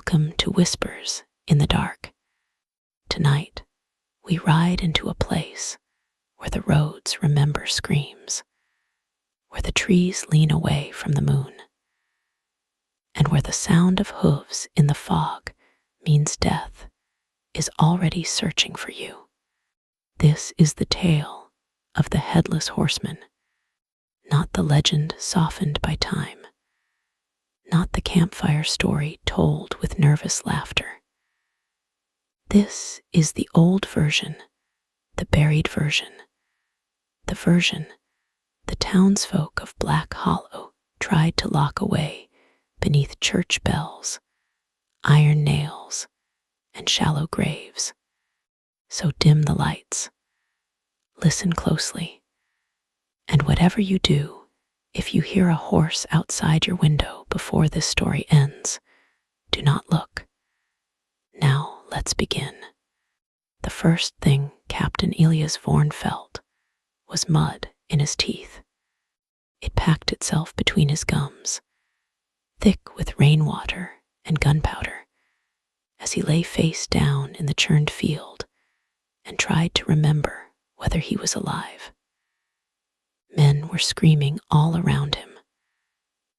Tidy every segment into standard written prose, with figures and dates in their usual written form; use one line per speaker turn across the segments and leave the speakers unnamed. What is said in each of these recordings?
Welcome to Whispers in the Dark. Tonight, we ride into a place where the roads remember screams, where the trees lean away from the moon, and where the sound of hooves in the fog means death is already searching for you. This is the tale of the Headless Horseman, not the legend softened by time, not the campfire story told with nervous laughter. This is the old version, the buried version, the version the townsfolk of Black Hollow tried to lock away beneath church bells, iron nails, and shallow graves. So dim the lights, listen closely, and whatever you do, if you hear a horse outside your window before this story ends, do not look. Now let's begin. The first thing Captain Elias Vorn felt was mud in his teeth. It packed itself between his gums, thick with rainwater and gunpowder, as he lay face down in the churned field and tried to remember whether he was alive. Men were screaming all around him,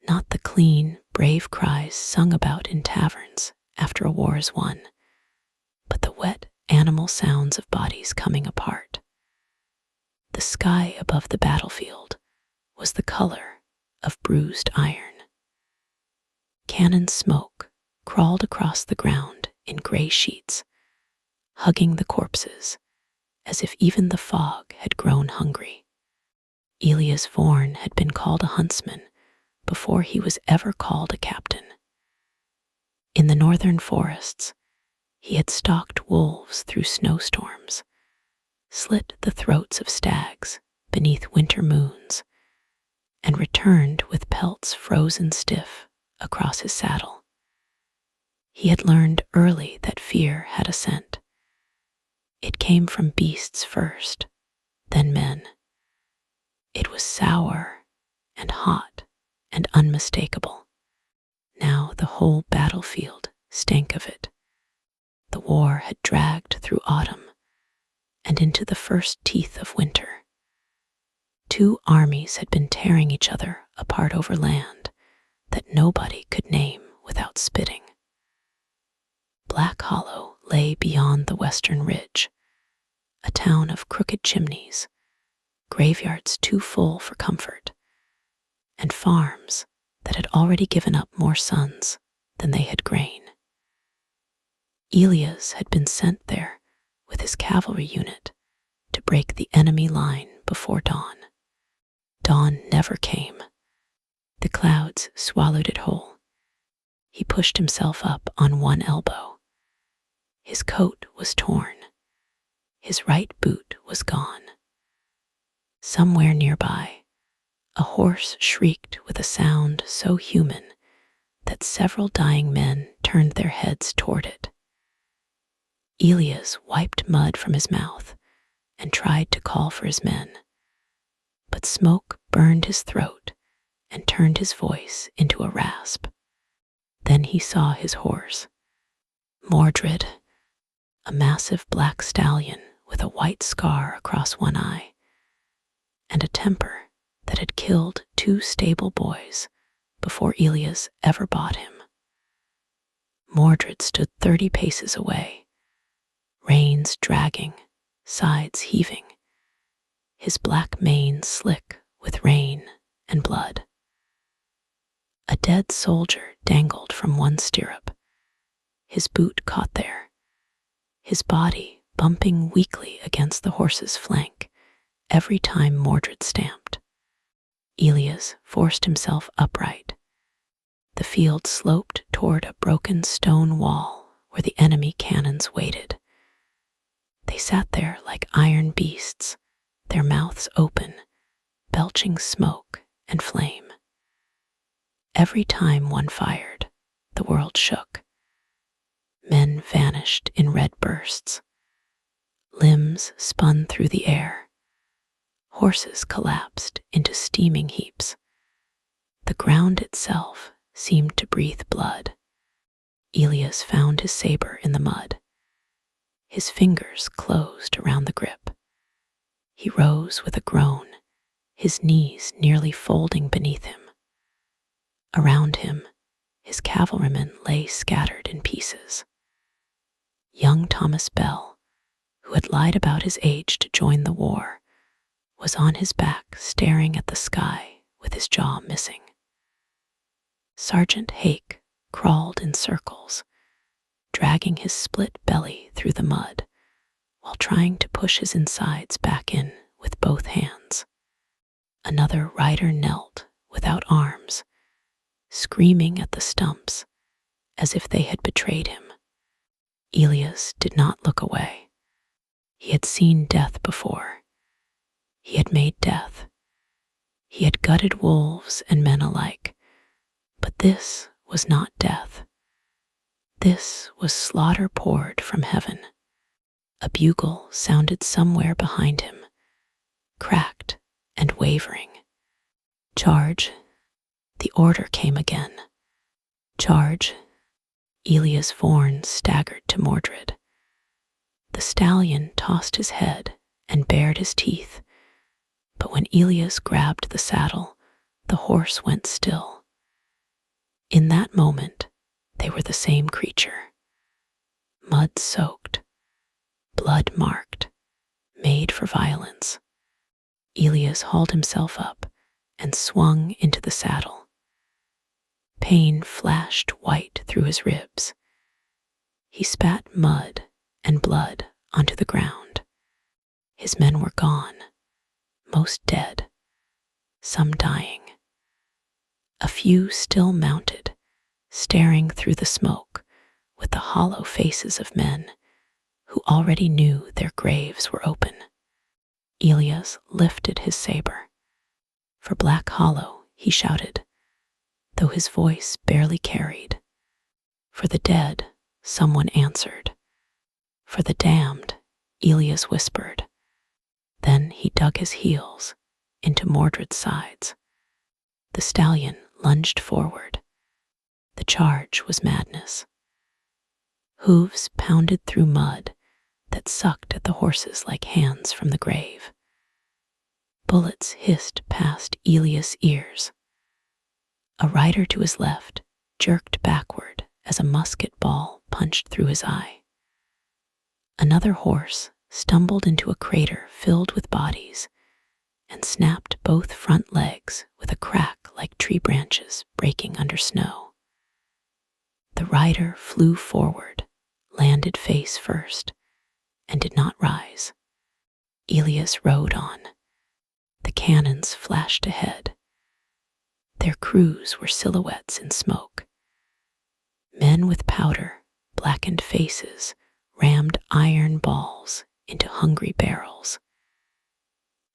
not the clean, brave cries sung about in taverns after a war is won, but the wet animal sounds of bodies coming apart. The sky above the battlefield was the color of bruised iron. Cannon smoke crawled across the ground in gray sheets, hugging the corpses as if even the fog had grown hungry. Elias Vorn had been called a huntsman before he was ever called a captain. In the northern forests, he had stalked wolves through snowstorms, slit the throats of stags beneath winter moons, and returned with pelts frozen stiff across his saddle. He had learned early that fear had a scent. It came from beasts first, then men. It was sour and hot and unmistakable. Now the whole battlefield stank of it. The war had dragged through autumn and into the first teeth of winter. Two armies had been tearing each other apart over land that nobody could name without spitting. Black Hollow lay beyond the western ridge, a town of crooked chimneys, graveyards too full for comfort, and farms that had already given up more sons than they had grain. Elias had been sent there with his cavalry unit to break the enemy line before dawn. Dawn never came. The clouds swallowed it whole. He pushed himself up on one elbow. His coat was torn. His right boot was gone. Somewhere nearby, a horse shrieked with a sound so human that several dying men turned their heads toward it. Elias wiped mud from his mouth and tried to call for his men, but smoke burned his throat and turned his voice into a rasp. Then he saw his horse, Mordred, a massive black stallion with a white scar across one eye, and a temper that had killed two stable boys before Elias ever bought him. Mordred stood 30 paces away, reins dragging, sides heaving, his black mane slick with rain and blood. A dead soldier dangled from one stirrup, his boot caught there, his body bumping weakly against the horse's flank every time Mordred stamped. Elias forced himself upright. The field sloped toward a broken stone wall where the enemy cannons waited. They sat there like iron beasts, their mouths open, belching smoke and flame. Every time one fired, the world shook. Men vanished in red bursts. Limbs spun through the air. Horses collapsed into steaming heaps. The ground itself seemed to breathe blood. Elias found his saber in the mud. His fingers closed around the grip. He rose with a groan, his knees nearly folding beneath him. Around him, his cavalrymen lay scattered in pieces. Young Thomas Bell, who had lied about his age to join the war, was on his back staring at the sky with his jaw missing. Sergeant Hake crawled in circles, dragging his split belly through the mud while trying to push his insides back in with both hands. Another rider knelt without arms, screaming at the stumps as if they had betrayed him. Elias did not look away. He had seen death before. He had made death. He had gutted wolves and men alike, but this was not death. This was slaughter poured from heaven. A bugle sounded somewhere behind him, cracked and wavering. Charge! The order came again. Charge! Elias Vorn staggered to Mordred. The stallion tossed his head and bared his teeth, but when Elias grabbed the saddle, the horse went still. In that moment, they were the same creature. Mud-soaked, blood-marked, made for violence. Elias hauled himself up and swung into the saddle. Pain flashed white through his ribs. He spat mud and blood onto the ground. His men were gone, most dead, some dying. A few still mounted, staring through the smoke with the hollow faces of men who already knew their graves were open. Elias lifted his saber. For Black Hollow, he shouted, though his voice barely carried. For the dead, someone answered. For the damned, Elias whispered. Then he dug his heels into Mordred's sides. The stallion lunged forward. The charge was madness. Hooves pounded through mud that sucked at the horses like hands from the grave. Bullets hissed past Elias' ears. A rider to his left jerked backward as a musket ball punched through his eye. Another horse stumbled into a crater filled with bodies and snapped both front legs with a crack like tree branches breaking under snow. The rider flew forward, landed face first, and did not rise. Elias rode on. The cannons flashed ahead. Their crews were silhouettes in smoke. Men with powder, blackened faces, rammed iron balls into hungry barrels.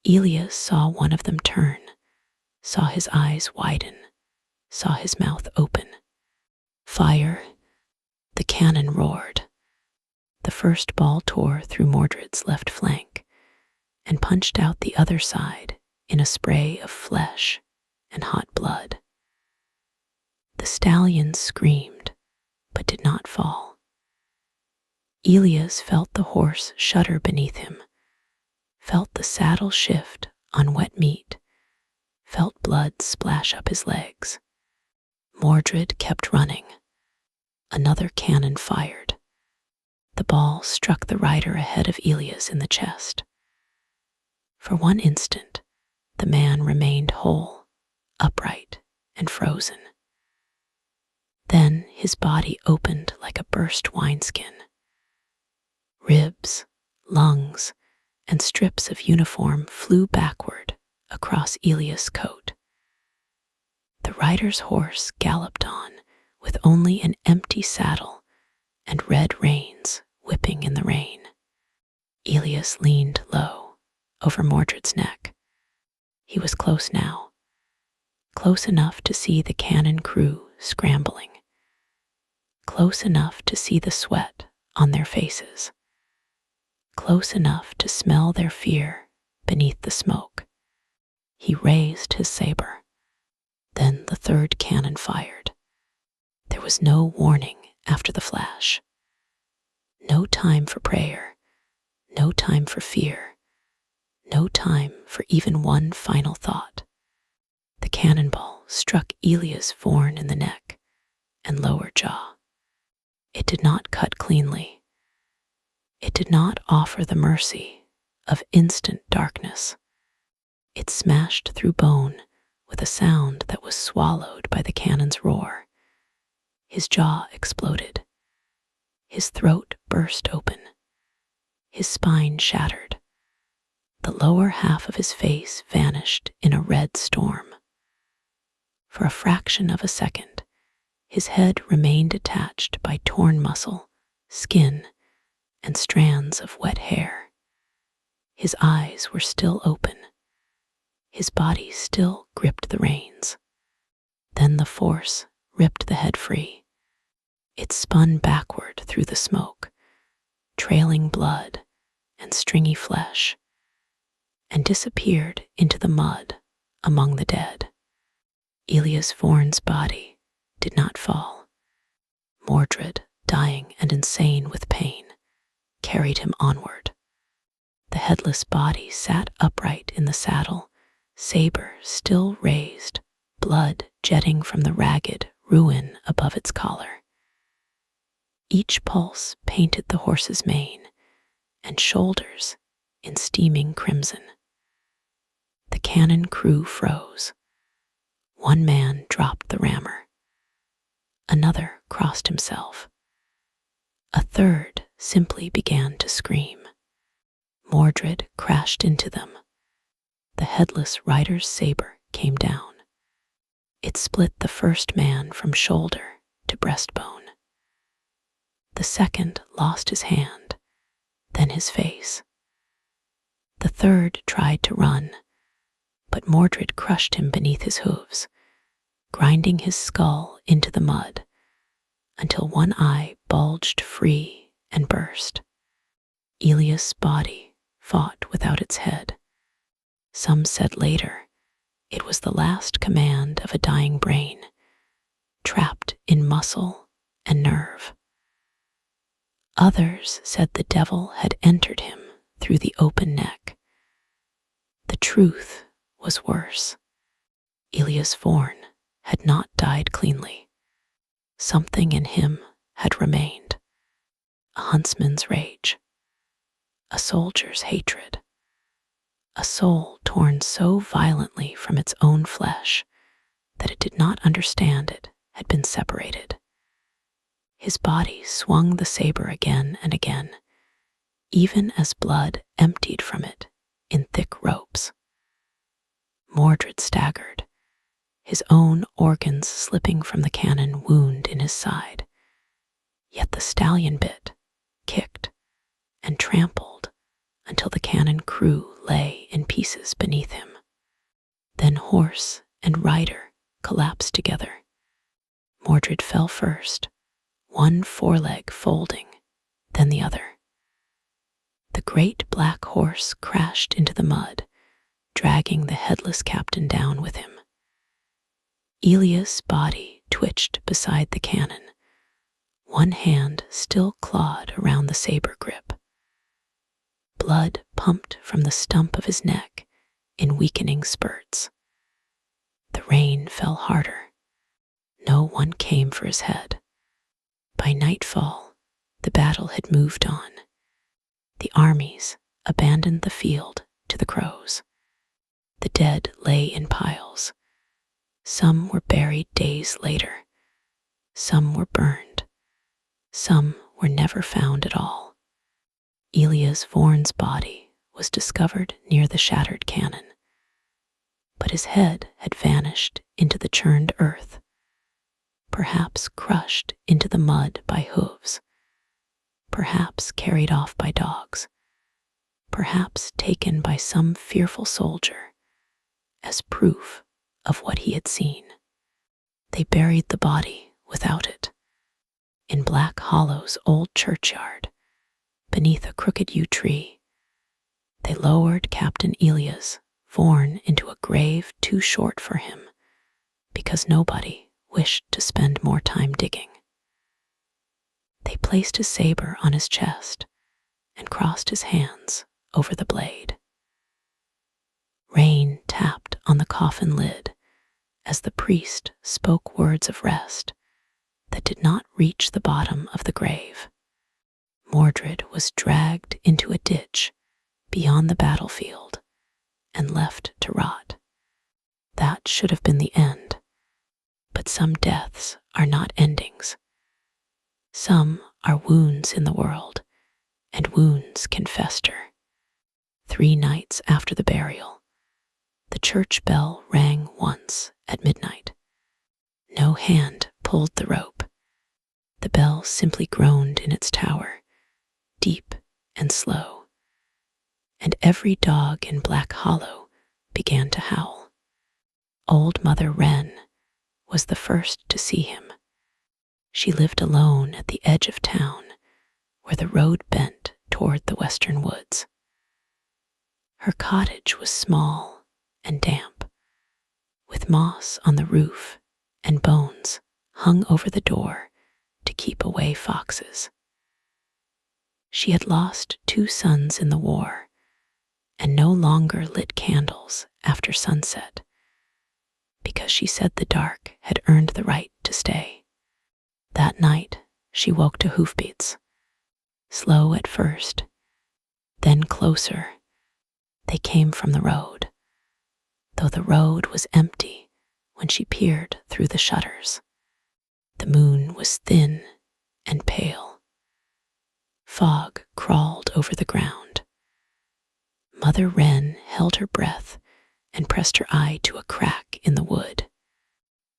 Elias saw one of them turn, saw his eyes widen, saw his mouth open. Fire! The cannon roared. The first ball tore through Mordred's left flank and punched out the other side in a spray of flesh and hot blood. The stallion screamed, but did not fall. Elias felt the horse shudder beneath him, felt the saddle shift on wet meat, felt blood splash up his legs. Mordred kept running. Another cannon fired. The ball struck the rider ahead of Elias in the chest. For one instant, the man remained whole, upright, and frozen. Then his body opened like a burst wineskin. Ribs, lungs, and strips of uniform flew backward across Elias' coat. The rider's horse galloped on with only an empty saddle and red reins whipping in the rain. Elias leaned low over Mordred's neck. He was close now, close enough to see the cannon crew scrambling, close enough to see the sweat on their faces, close enough to smell their fear beneath the smoke. He raised his saber. Then the third cannon fired. There was no warning after the flash. No time for prayer, no time for fear, no time for even one final thought. The cannonball struck Elias Vorn in the neck and lower jaw. It did not cut cleanly. It did not offer the mercy of instant darkness. It smashed through bone with a sound that was swallowed by the cannon's roar. His jaw exploded. His throat burst open. His spine shattered. The lower half of his face vanished in a red storm. For a fraction of a second, his head remained attached by torn muscle, skin, and strands of wet hair. His eyes were still open. His body still gripped the reins. Then the force ripped the head free. It spun backward through the smoke, trailing blood and stringy flesh, and disappeared into the mud among the dead. Elias Vorn's body did not fall. Mordred, dying and insane with pain, carried him onward. The headless body sat upright in the saddle, saber still raised, blood jetting from the ragged ruin above its collar. Each pulse painted the horse's mane and shoulders in steaming crimson. The cannon crew froze. One man dropped the rammer. Another crossed himself. A third simply began to scream. Mordred crashed into them. The headless rider's saber came down. It split the first man from shoulder to breastbone. The second lost his hand, then his face. The third tried to run, but Mordred crushed him beneath his hooves, grinding his skull into the mud until one eye bulged free and burst. Elias' body fought without its head. Some said later it was the last command of a dying brain, trapped in muscle and nerve. Others said the devil had entered him through the open neck. The truth was worse. Elias Vorn had not died cleanly. Something in him had remained. A huntsman's rage. A soldier's hatred. A soul torn so violently from its own flesh that it did not understand it had been separated. His body swung the saber again and again, even as blood emptied from it in thick ropes. Mordred staggered, his own organs slipping from the cannon wound in his side. Yet the stallion bit, kicked, and trampled until the cannon crew lay in pieces beneath him. Then horse and rider collapsed together. Mordred fell first, one foreleg folding, then the other. The great black horse crashed into the mud, dragging the headless captain down with him. Elias' body twitched beside the cannon, one hand still clawed around the saber grip. Blood pumped from the stump of his neck in weakening spurts. The rain fell harder. No one came for his head. By nightfall, the battle had moved on. The armies abandoned the field to the crows. The dead lay in piles. Some were buried days later. Some were burned. Some were never found at all. Elias Vorn's body was discovered near the shattered cannon, but his head had vanished into the churned earth, perhaps crushed into the mud by hooves, perhaps carried off by dogs, perhaps taken by some fearful soldier as proof of what he had seen. They buried the body without it, in Black Hollow's old churchyard, beneath a crooked yew tree. They lowered Captain Elias Vorn into a grave too short for him, because nobody wished to spend more time digging. placed his saber on his chest and crossed his hands over the blade. Rain tapped on the coffin lid as the priest spoke words of rest that did not reach the bottom of the grave. Mordred was dragged into a ditch beyond the battlefield and left to rot. That should have been the end, but some deaths are not endings. Some are wounds in the world, and wounds can fester. 3 nights after the burial, the church bell rang once at midnight. No hand pulled the rope. The bell simply groaned in its tower, deep and slow, and every dog in Black Hollow began to howl. Old Mother Wren was the first to see him. She lived alone at the edge of town, where the road bent toward the western woods. Her cottage was small and damp, with moss on the roof and bones hung over the door to keep away foxes. She had lost 2 sons in the war and no longer lit candles after sunset because she said the dark had earned the right to stay. That night, she woke to hoofbeats, slow at first, then closer. They came from the road, though the road was empty when she peered through the shutters. The moon was thin and pale. Fog crawled over the ground. Mother Wren held her breath and pressed her eye to a crack in the wood.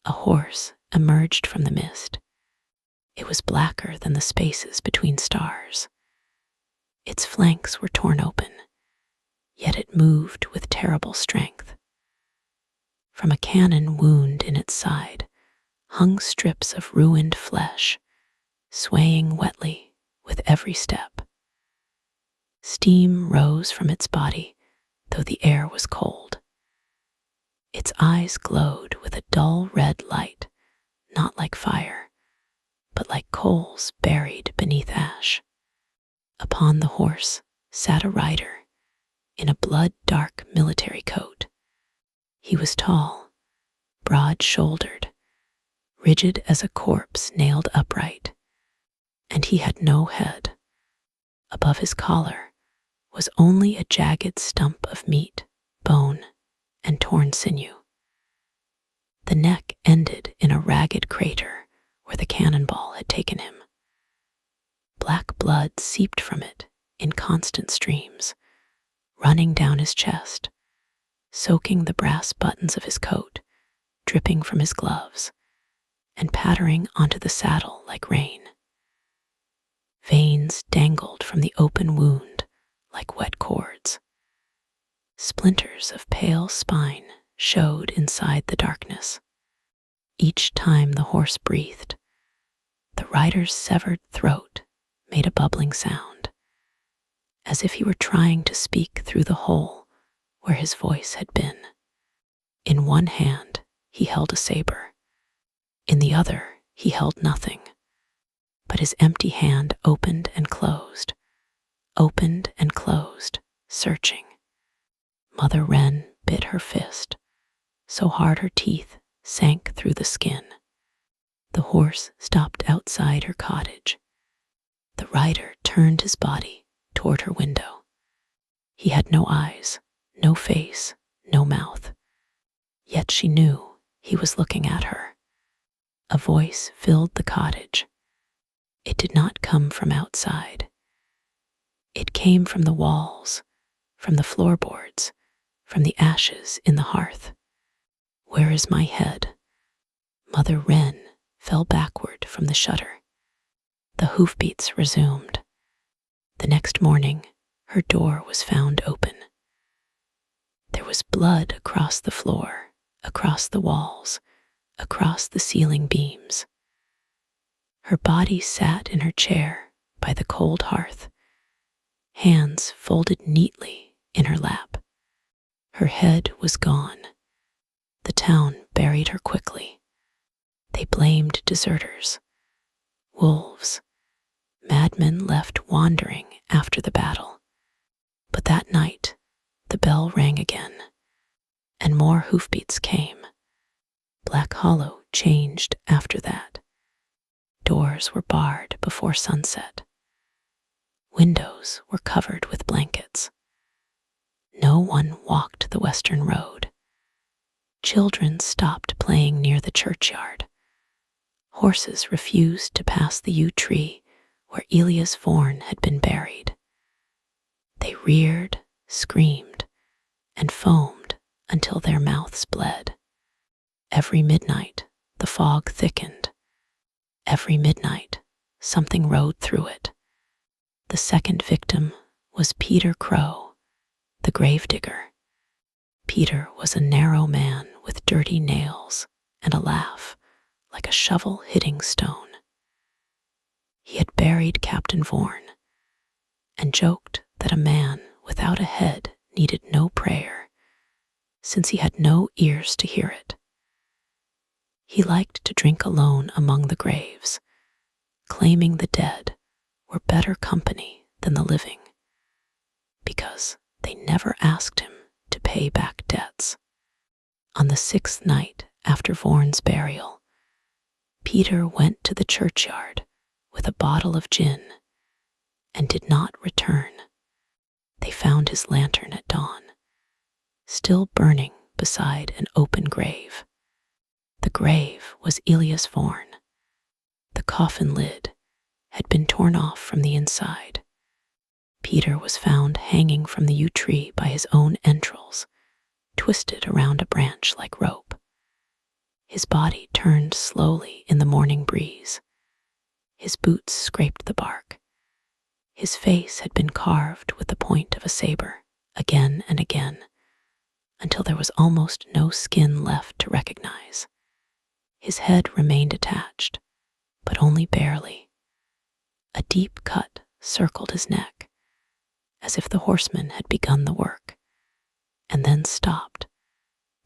A horse emerged from the mist. It was blacker than the spaces between stars. Its flanks were torn open, yet it moved with terrible strength. From a cannon wound in its side hung strips of ruined flesh, swaying wetly with every step. Steam rose from its body, though the air was cold. Its eyes glowed with a dull red light, not like fire, but like coals buried beneath ash. Upon the horse sat a rider in a blood-dark military coat. He was tall, broad-shouldered, rigid as a corpse nailed upright, and he had no head. Above his collar was only a jagged stump of meat, bone, and torn sinew. The neck ended in a ragged crater where the cannonball had taken him. Black blood seeped from it in constant streams, running down his chest, soaking the brass buttons of his coat, dripping from his gloves, and pattering onto the saddle like rain. Veins dangled from the open wound like wet cords. Splinters of pale spine showed inside the darkness. Each time the horse breathed, the rider's severed throat made a bubbling sound, as if he were trying to speak through the hole where his voice had been. In one hand, he held a saber. In the other, he held nothing, but his empty hand opened and closed, searching. Mother Wren bit her fist, so hard her teeth sank through the skin. The horse stopped outside her cottage. The rider turned his body toward her window. He had no eyes, no face, no mouth, yet she knew he was looking at her. A voice filled the cottage. It did not come from outside. It came from the walls, from the floorboards, from the ashes in the hearth. Where is my head? Mother Wren fell backward from the shutter. The hoofbeats resumed. The next morning, her door was found open. There was blood across the floor, across the walls, across the ceiling beams. Her body sat in her chair by the cold hearth, hands folded neatly in her lap. Her head was gone. The town buried her quickly. They blamed deserters, wolves, madmen left wandering after the battle. But that night, the bell rang again, and more hoofbeats came. Black Hollow changed after that. Doors were barred before sunset. Windows were covered with blankets. No one walked the western road. Children stopped playing near the churchyard. Horses refused to pass the yew tree where Elias Vorn had been buried. They reared, screamed, and foamed until their mouths bled. Every midnight, the fog thickened. Every midnight, something rode through it. The second victim was Peter Crow, the gravedigger. Peter was a narrow man with dirty nails and a laugh like a shovel hitting stone. He had buried Captain Vorn and joked that a man without a head needed no prayer, since he had no ears to hear it. He liked to drink alone among the graves, claiming the dead were better company than the living, because they never asked him to pay back debts. On the 6th night after Vorn's burial, Peter went to the churchyard with a bottle of gin and did not return. They found his lantern at dawn, still burning beside an open grave. The grave was Elias Vorn. The coffin lid had been torn off from the inside. Peter was found hanging from the yew tree by his own entrails, twisted around a branch like rope. His body turned slowly in the morning breeze. His boots scraped the bark. His face had been carved with the point of a saber, again and again, until there was almost no skin left to recognize. His head remained attached, but only barely. A deep cut circled his neck, as if the horseman had begun the work, and then stopped,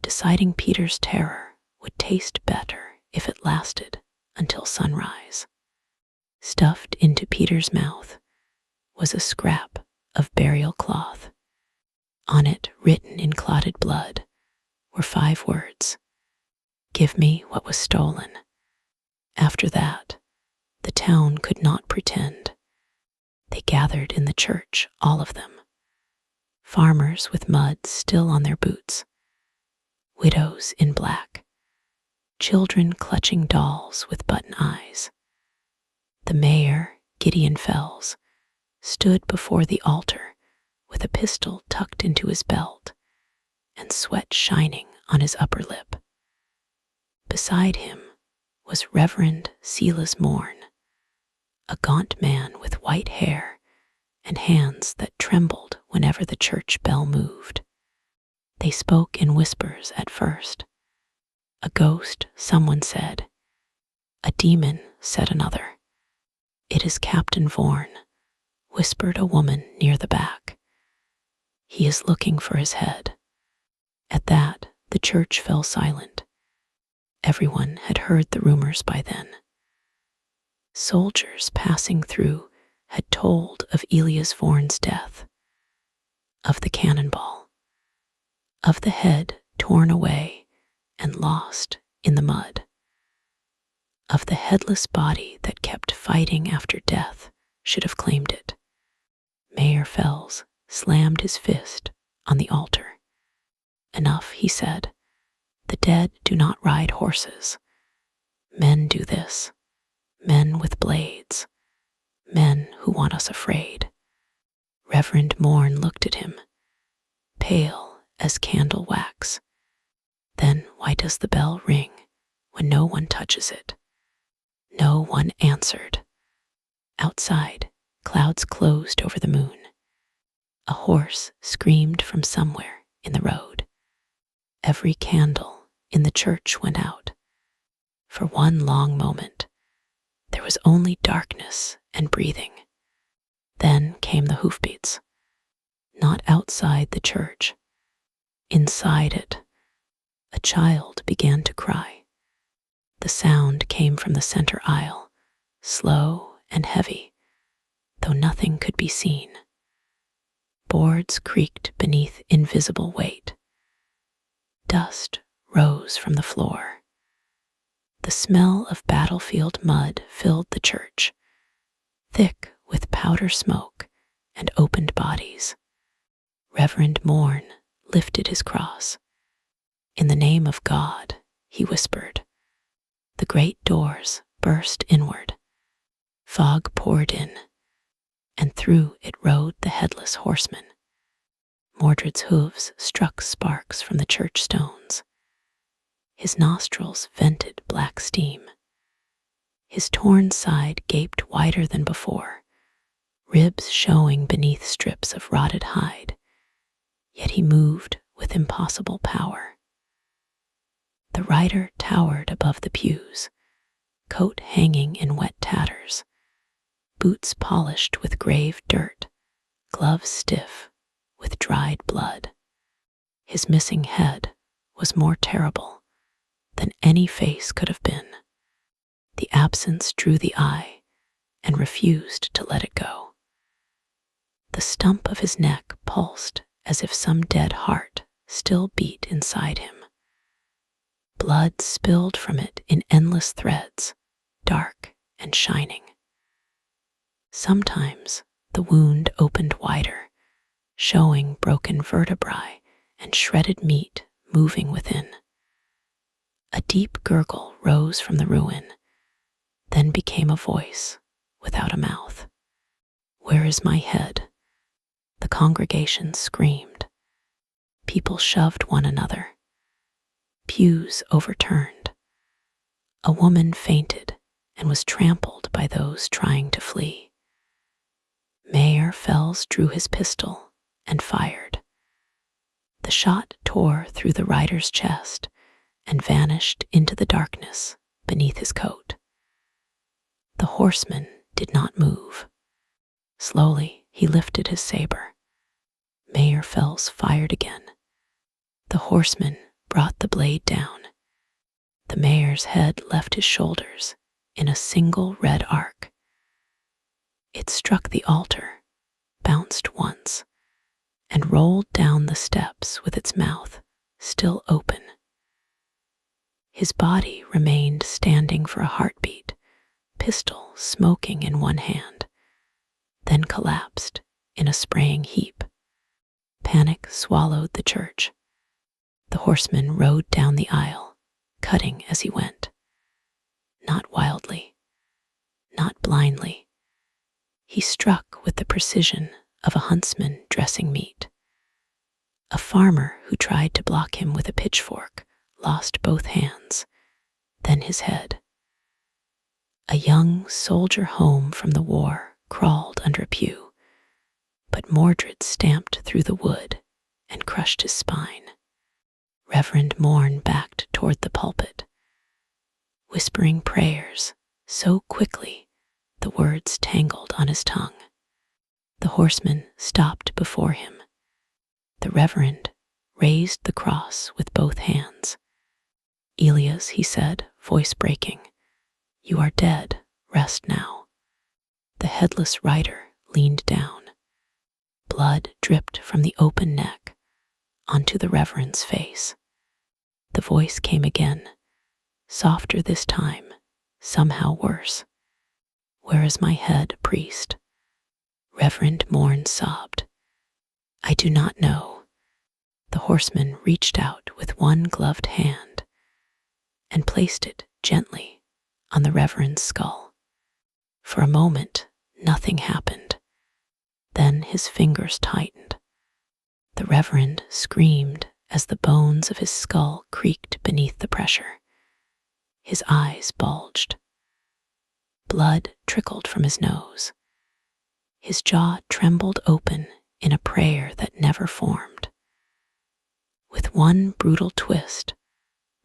deciding Peter's terror would taste better if it lasted until sunrise. Stuffed into Peter's mouth was a scrap of burial cloth. On it, written in clotted blood, were 5 words: "Give me what was stolen." After that, the town could not pretend. They gathered in the church, all of them. Farmers with mud still on their boots, widows in black, children clutching dolls with button eyes. The mayor, Gideon Fells, stood before the altar with a pistol tucked into his belt and sweat shining on his upper lip. Beside him was Reverend Silas Morn, a gaunt man with white hair and hands that trembled whenever the church bell moved. They spoke in whispers at first. "A ghost," someone said. "A demon," said another. "It is Captain Vorn," whispered a woman near the back. "He is looking for his head." At that, the church fell silent. Everyone had heard the rumors by then. Soldiers passing through had told of Elias Vorn's death, of the cannonball, of the head torn away and lost in the mud, of the headless body that kept fighting after death should have claimed it. Mayor Fells slammed his fist on the altar. "Enough," he said. "The dead do not ride horses. Men do this. Men with blades. Men who want us afraid." Reverend Morn looked at him, pale as candle wax. "Then why does the bell ring when no one touches it?" No one answered. Outside, clouds closed over the moon. A horse screamed from somewhere in the road. Every candle in the church went out. For one long moment, there was only darkness and breathing. Then came the hoofbeats. Not outside the church. Inside it, a child began to cry. The sound came from the center aisle, slow and heavy, though nothing could be seen. Boards creaked beneath invisible weight. Dust rose from the floor. The smell of battlefield mud filled the church, thick with powder smoke and opened bodies. Reverend Morn lifted his cross. "In the name of God," he whispered. The great doors burst inward. Fog poured in, and through it rode the Headless Horseman. Mordred's hooves struck sparks from the church stones. His nostrils vented black steam. His torn side gaped wider than before, ribs showing beneath strips of rotted hide, yet he moved with impossible power. The rider towered above the pews, coat hanging in wet tatters, boots polished with grave dirt, gloves stiff with dried blood. His missing head was more terrible than any face could have been. The absence drew the eye and refused to let it go. The stump of his neck pulsed as if some dead heart still beat inside him. Blood spilled from it in endless threads, dark and shining. Sometimes the wound opened wider, showing broken vertebrae and shredded meat moving within. A deep gurgle rose from the ruin, then became a voice without a mouth. "Where is my head?" The congregation screamed. People shoved one another. Pews overturned. A woman fainted and was trampled by those trying to flee. Mayor Fells drew his pistol and fired. The shot tore through the rider's chest and vanished into the darkness beneath his coat. The horseman did not move. Slowly, he lifted his saber. Mayor Fells fired again. The horseman brought the blade down. The mayor's head left his shoulders in a single red arc. It struck the altar, bounced once, and rolled down the steps with its mouth still open. His body remained standing for a heartbeat, pistol smoking in one hand, then collapsed in a spraying heap. Panic swallowed the church. The horseman rode down the aisle, cutting as he went. Not wildly, not blindly. He struck with the precision of a huntsman dressing meat. A farmer who tried to block him with a pitchfork lost both hands, then his head. A young soldier home from the war crawled under a pew, but Mordred stamped through the wood and crushed his spine. Reverend Morn backed toward the pulpit, whispering prayers so quickly the words tangled on his tongue. The horseman stopped before him. The reverend raised the cross with both hands. "Elias," he said, voice breaking, "you are dead. Rest now." The headless rider leaned down. Blood dripped from the open neck onto the reverend's face. The voice came again, softer this time, somehow worse. "Where is my head, priest?" Reverend Morn sobbed. "I do not know." The horseman reached out with one gloved hand and placed it gently on the reverend's skull. For a moment, nothing happened. Then his fingers tightened. The reverend screamed as the bones of his skull creaked beneath the pressure. His eyes bulged. Blood trickled from his nose. His jaw trembled open in a prayer that never formed. With one brutal twist,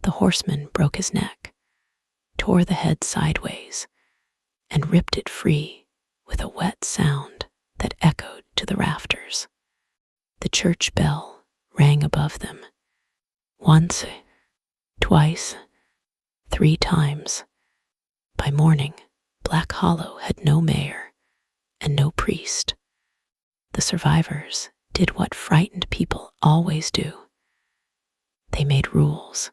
the horseman broke his neck, tore the head sideways, and ripped it free with a wet sound that echoed to the rafters. The church bell rang above them. Once, twice, 3 times. By morning, Black Hollow had no mayor and no priest. survivors did what frightened people always do. They made rules.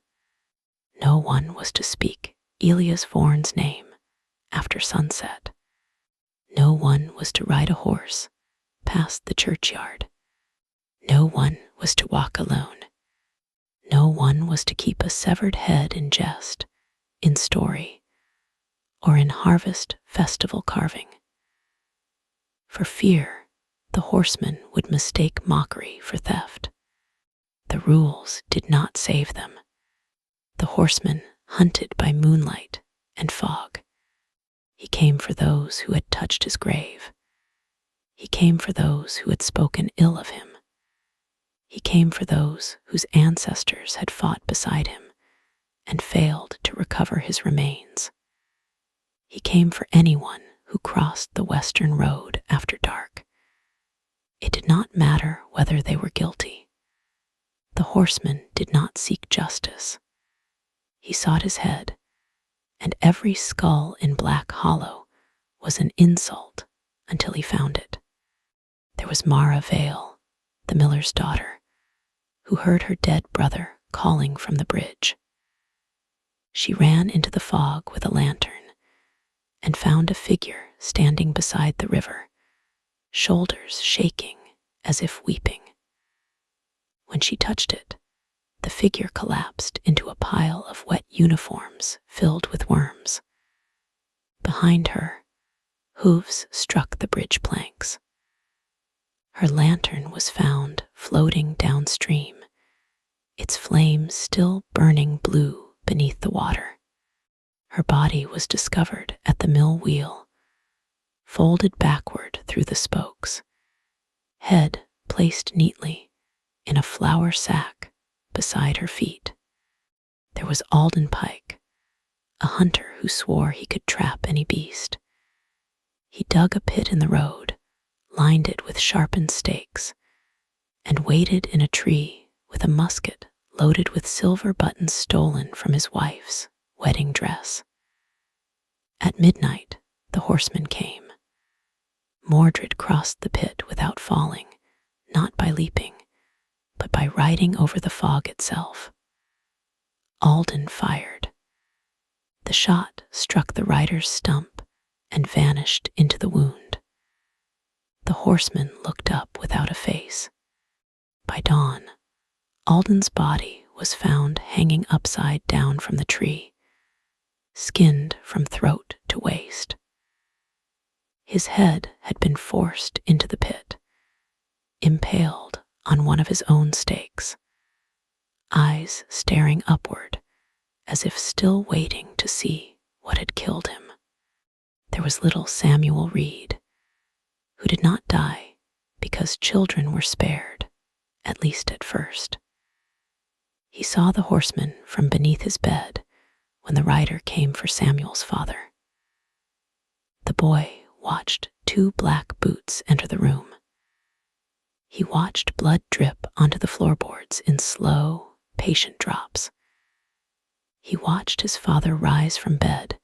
No one was to speak Elias Vorn's name after sunset. No one was to ride a horse past the churchyard. No one was to walk alone. No one was to keep a severed head in jest, in story, or in harvest festival carving. For fear, the horseman would mistake mockery for theft. The rules did not save them. The horseman hunted by moonlight and fog. He came for those who had touched his grave. He came for those who had spoken ill of him. He came for those whose ancestors had fought beside him and failed to recover his remains. He came for anyone who crossed the western road after dark. It did not matter whether they were guilty. The horseman did not seek justice. He sought his head, and every skull in Black Hollow was an insult until he found it. There was Mara Vale, the miller's daughter, who heard her dead brother calling from the bridge. She ran into the fog with a lantern and found a figure standing beside the river, shoulders shaking as if weeping. When she touched it, the figure collapsed into a pile of wet uniforms filled with worms. Behind her, hooves struck the bridge planks. Her lantern was found floating downstream, its flames still burning blue beneath the water. Her body was discovered at the mill wheel, folded backward through the spokes, head placed neatly in a flour sack beside her feet. There was Alden Pike, a hunter who swore he could trap any beast. He dug a pit in the road, lined it with sharpened stakes, and waited in a tree with a musket loaded with silver buttons stolen from his wife's wedding dress. At midnight, the horseman came. Mordred crossed the pit without falling, not by leaping, but by riding over the fog itself. Alden fired. The shot struck the rider's stump and vanished into the wound. The horseman looked up without a face. By dawn, Alden's body was found hanging upside down from the tree, skinned from throat to waist. His head had been forced into the pit, impaled on one of his own stakes, eyes staring upward as if still waiting to see what had killed him. There was little Samuel Reed, who did not die because children were spared, at least at first. He saw the horseman from beneath his bed when the rider came for Samuel's father. The boy watched 2 black boots enter the room. He watched blood drip onto the floorboards in slow, patient drops. He watched his father rise from bed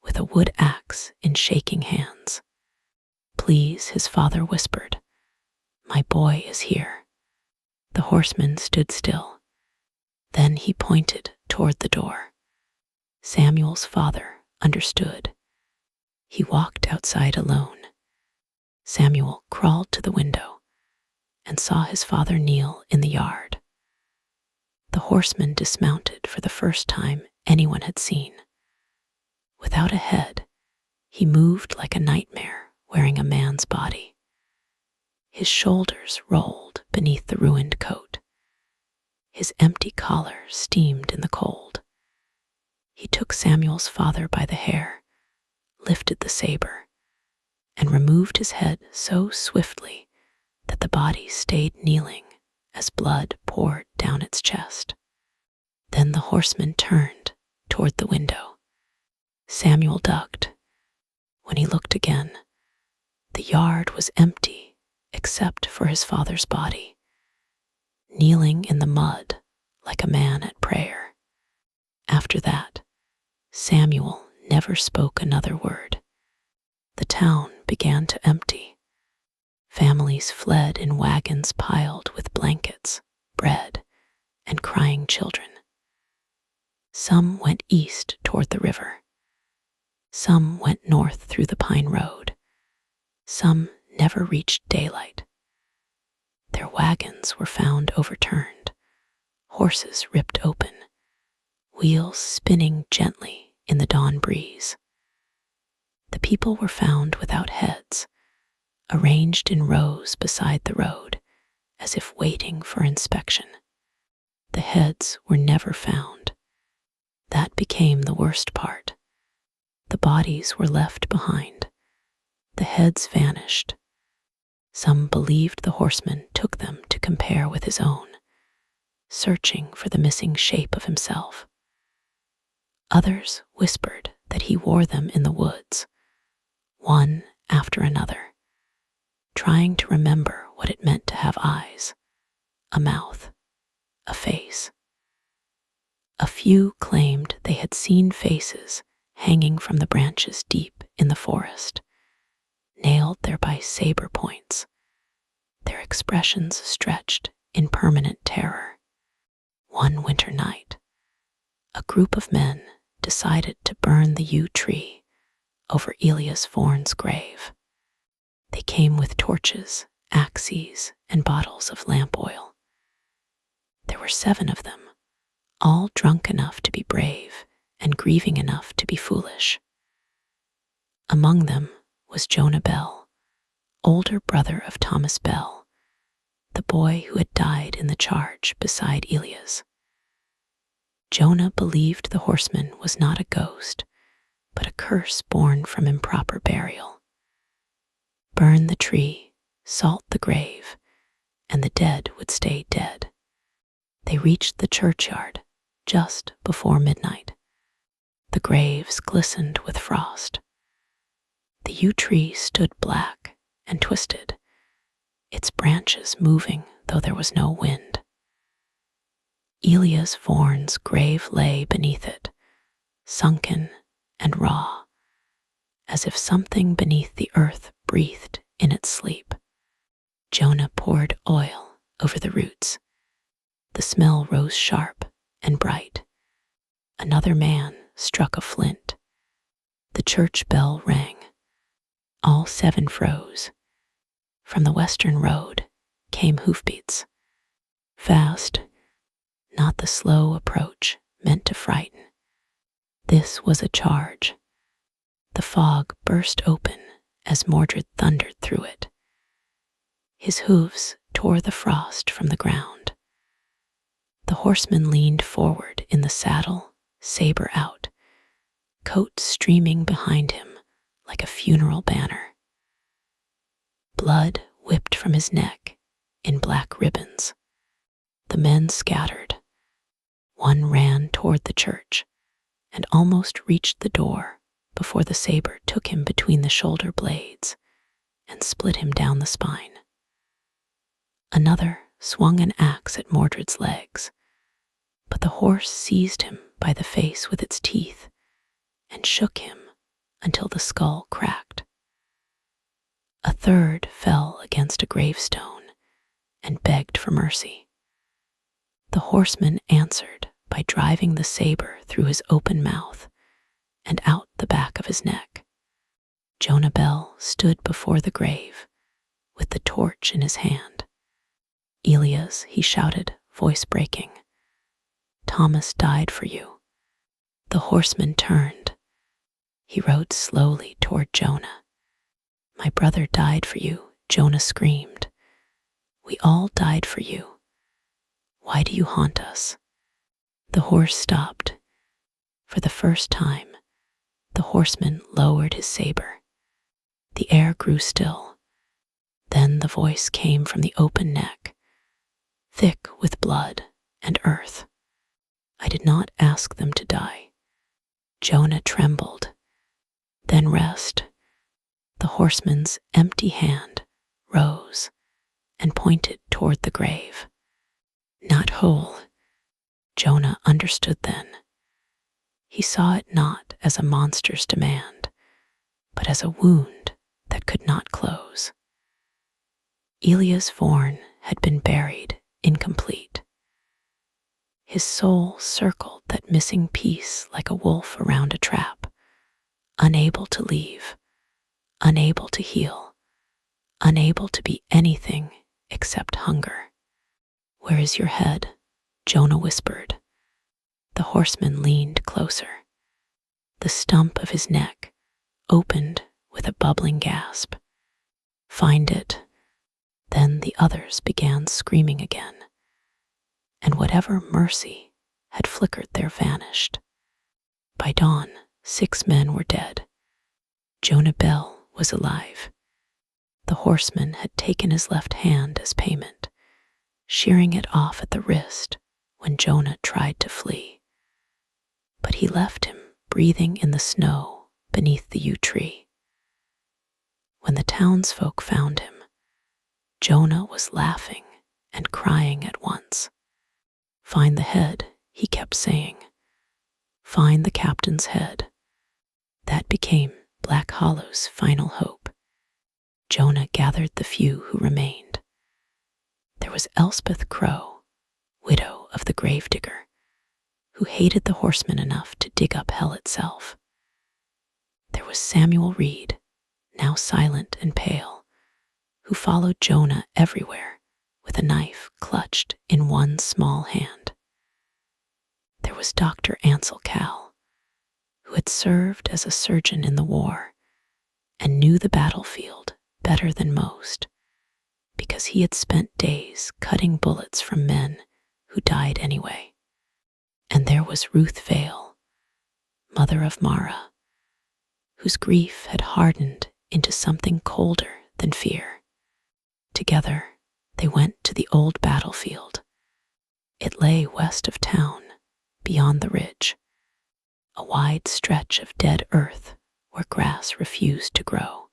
with a wood axe in shaking hands. "Please," his father whispered, "my boy is here." The horseman stood still. Then he pointed toward the door. Samuel's father understood. He walked outside alone. Samuel crawled to the window and saw his father kneel in the yard. The horseman dismounted for the first time anyone had seen. Without a head, he moved like a nightmare wearing a man's body. His shoulders rolled beneath the ruined coat. His empty collar steamed in the cold. He took Samuel's father by the hair, lifted the saber, and removed his head so swiftly that the body stayed kneeling as blood poured down its chest. Then the horseman turned toward the window. Samuel ducked. When he looked again, the yard was empty except for his father's body, kneeling in the mud like a man at prayer. After that, Samuel never spoke another word. The town began to empty. Families fled in wagons piled with blankets, bread, and crying children. Some went east toward the river. Some went north through the pine road. Some never reached daylight. Their wagons were found overturned, horses ripped open, wheels spinning gently in the dawn breeze. The people were found without heads, arranged in rows beside the road, as if waiting for inspection. The heads were never found. That became the worst part. The bodies were left behind. The heads vanished. Some believed the horseman took them to compare with his own, searching for the missing shape of himself. Others whispered that he wore them in the woods, one after another, trying to remember what it meant to have eyes, a mouth, a face. A few claimed they had seen faces hanging from the branches deep in the forest, nailed there by saber points, their expressions stretched in permanent terror. One winter night, a group of men decided to burn the yew tree over Elias Forn's grave. They came with torches, axes, and bottles of lamp oil. There were 7 of them, all drunk enough to be brave and grieving enough to be foolish. Among them was Jonah Bell, older brother of Thomas Bell, the boy who had died in the charge beside Elias. Jonah believed the horseman was not a ghost, but a curse born from improper burial. Burn the tree, salt the grave, and the dead would stay dead. They reached the churchyard just before midnight. The graves glistened with frost. The yew tree stood black and twisted, its branches moving though there was no wind. Elias Forn's grave lay beneath it, sunken and raw, as if something beneath the earth breathed in its sleep. Jonah poured oil over the roots. The smell rose sharp and bright. Another man struck a flint. The church bell rang. All 7 froze. From the western road came hoofbeats. Fast, not the slow approach meant to frighten. This was a charge. The fog burst open as Mordred thundered through it. His hooves tore the frost from the ground. The horseman leaned forward in the saddle, saber out, coat streaming behind him like a funeral banner. Blood whipped from his neck in black ribbons. The men scattered. One ran toward the church and almost reached the door before the saber took him between the shoulder blades and split him down the spine. Another swung an axe at Mordred's legs, but the horse seized him by the face with its teeth and shook him until the skull cracked. A third fell against a gravestone and begged for mercy. The horseman answered by driving the saber through his open mouth and out the back of his neck. Jonah Bell stood before the grave with the torch in his hand. Elias, he shouted, voice breaking, Thomas died for you. The horseman turned. He rode slowly toward Jonah. My brother died for you, Jonah screamed. We all died for you. Why do you haunt us? The horse stopped. For the first time, the horseman lowered his saber. The air grew still. Then the voice came from the open neck, thick with blood and earth. I did not ask them to die. Jonah trembled. Then rest. The horseman's empty hand rose and pointed toward the grave. Not whole. Jonah understood then. He saw it not as a monster's demand, but as a wound that could not close. Elias Vorn had been buried incomplete. His soul circled that missing piece like a wolf around a trap, unable to leave, unable to heal, unable to be anything except hunger. "Where is your head?" Jonah whispered. The horseman leaned closer. The stump of his neck opened with a bubbling gasp. "Find it." Then the others began screaming again, and whatever mercy had flickered there vanished. By dawn, 6 men were dead. Jonah Bell was alive. The horseman had taken his left hand as payment, shearing it off at the wrist when Jonah tried to flee. But he left him breathing in the snow beneath the yew tree. When the townsfolk found him, Jonah was laughing and crying at once. "Find the head," he kept saying. "Find the captain's head." That became Black Hollow's final hope. Jonah gathered the few who remained. There was Elspeth Crow, widow of the gravedigger, who hated the horseman enough to dig up hell itself. There was Samuel Reed, now silent and pale, who followed Jonah everywhere with a knife clutched in one small hand. There was Dr. Ansel Cal, who had served as a surgeon in the war and knew the battlefield better than most because he had spent days cutting bullets from men who died anyway. And there was Ruth Vale, mother of Mara, whose grief had hardened into something colder than fear. Together, they went to the old battlefield. It lay west of town, beyond the ridge, a wide stretch of dead earth where grass refused to grow.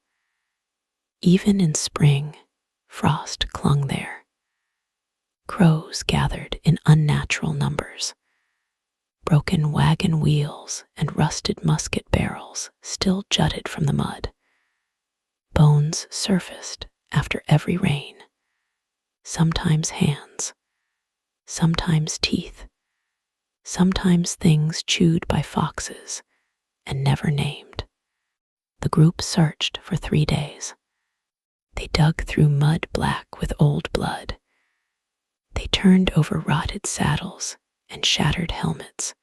Even in spring, frost clung there. Crows gathered in unnatural numbers. Broken wagon wheels and rusted musket barrels still jutted from the mud. Bones surfaced after every rain. Sometimes hands, sometimes teeth, sometimes things chewed by foxes and never named. The group searched for 3 days. They dug through mud black with old blood. They turned over rotted saddles and shattered helmets.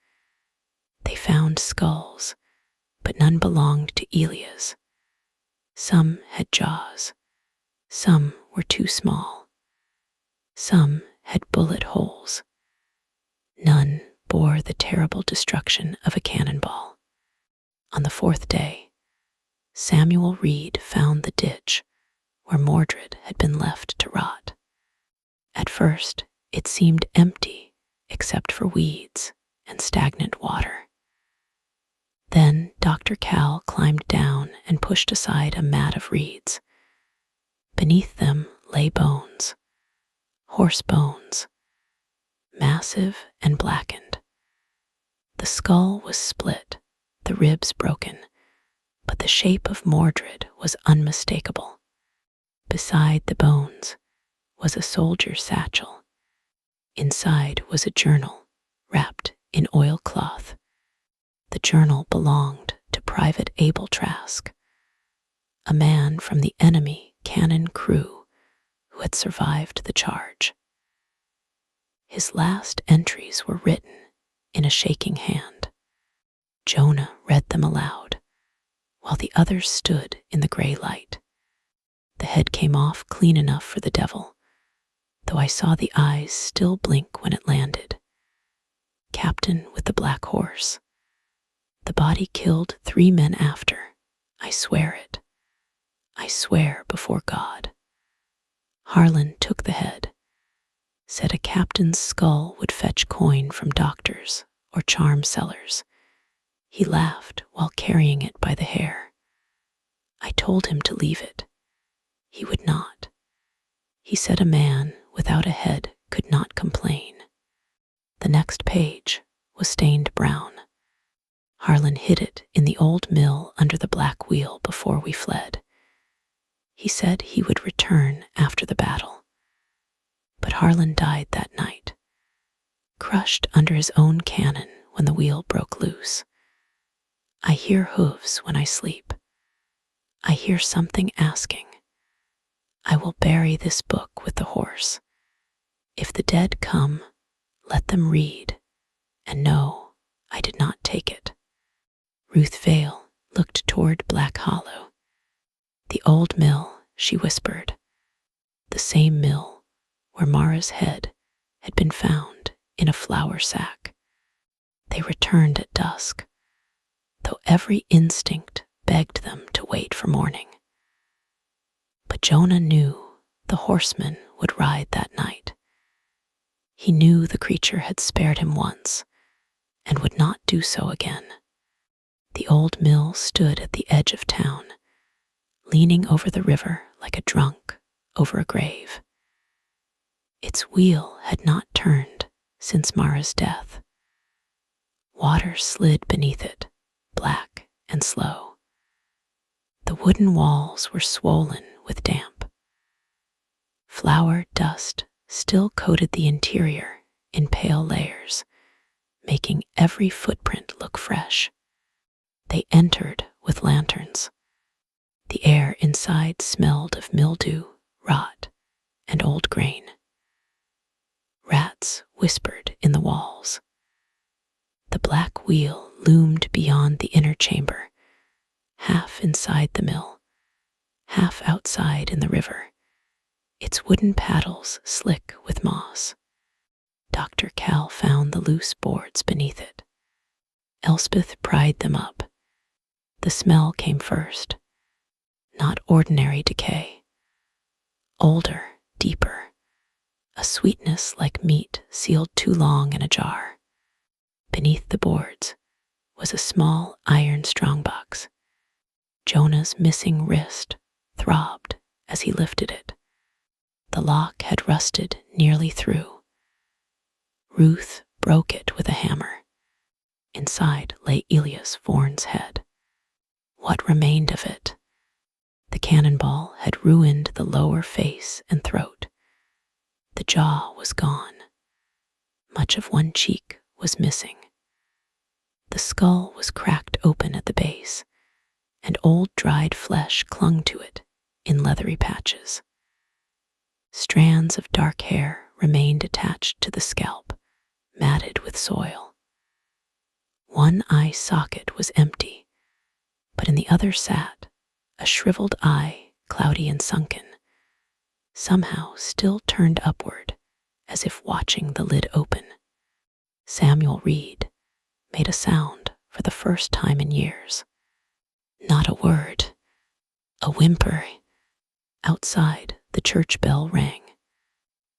They found skulls, but none belonged to Elias. Some had jaws. Some were too small. Some had bullet holes. None bore the terrible destruction of a cannonball. On the 4th day, Samuel Reed found the ditch where Mordred had been left to rot. At first, it seemed empty except for weeds and stagnant water. Then Dr. Cal climbed down and pushed aside a mat of reeds. Beneath them lay bones, horse bones, massive and blackened. The skull was split, the ribs broken, but the shape of Mordred was unmistakable. Beside the bones was a soldier's satchel. Inside was a journal wrapped in oilcloth. The journal belonged to Private Abel Trask, a man from the enemy cannon crew who had survived the charge. His last entries were written in a shaking hand. Jonah read them aloud, while the others stood in the gray light. The head came off clean enough for the devil, though I saw the eyes still blink when it landed. Captain with the black horse. The body killed 3 men after. I swear it. I swear before God. Harlan took the head, said a captain's skull would fetch coin from doctors or charm sellers. He laughed while carrying it by the hair. I told him to leave it. He would not. He said a man without a head could not complain. The next page was stained brown. Harlan hid it in the old mill under the black wheel before we fled. He said he would return after the battle. But Harlan died that night, crushed under his own cannon when the wheel broke loose. I hear hooves when I sleep. I hear something asking, I will bury this book with the horse. If the dead come, let them read, and know I did not take it. Ruth Vale looked toward Black Hollow. The old mill, she whispered, the same mill where Mara's head had been found in a flour sack. They returned at dusk, though every instinct begged them to wait for morning. But Jonah knew the horseman would ride that night. He knew the creature had spared him once and would not do so again. The old mill stood at the edge of town, leaning over the river like a drunk over a grave. Its wheel had not turned since Mara's death. Water slid beneath it, black and slow. The wooden walls were swollen with damp. Flour dust still coated the interior in pale layers, making every footprint look fresh. They entered with lanterns. The air inside smelled of mildew, rot, and old grain. Rats whispered in the walls. The black wheel loomed beyond the inner chamber, half inside the mill, half outside in the river, its wooden paddles slick with moss. Dr. Cal found the loose boards beneath it. Elspeth pried them up. The smell came first, not ordinary decay. Older, deeper, a sweetness like meat sealed too long in a jar. Beneath the boards was a small iron strongbox. Jonah's missing wrist throbbed as he lifted it. The lock had rusted nearly through. Ruth broke it with a hammer. Inside lay Elias Vorn's head. What remained of it? The cannonball had ruined the lower face and throat. The jaw was gone. Much of one cheek was missing. The skull was cracked open at the base, and old dried flesh clung to it in leathery patches. Strands of dark hair remained attached to the scalp, matted with soil. One eye socket was empty, but in the other sat a shriveled eye, cloudy and sunken, somehow still turned upward, as if watching the lid open. Samuel Reed made a sound for the first time in years. Not a word, a whimper. Outside, the church bell rang.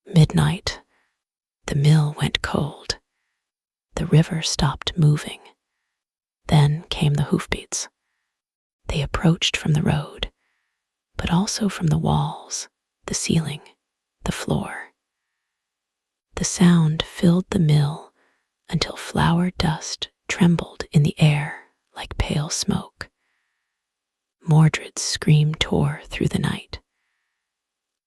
Midnight. The mill went cold. The river stopped moving. Then came the hoofbeats. They approached from the road, but also from the walls, the ceiling, the floor. The sound filled the mill until flour dust trembled in the air like pale smoke. Mordred's scream tore through the night.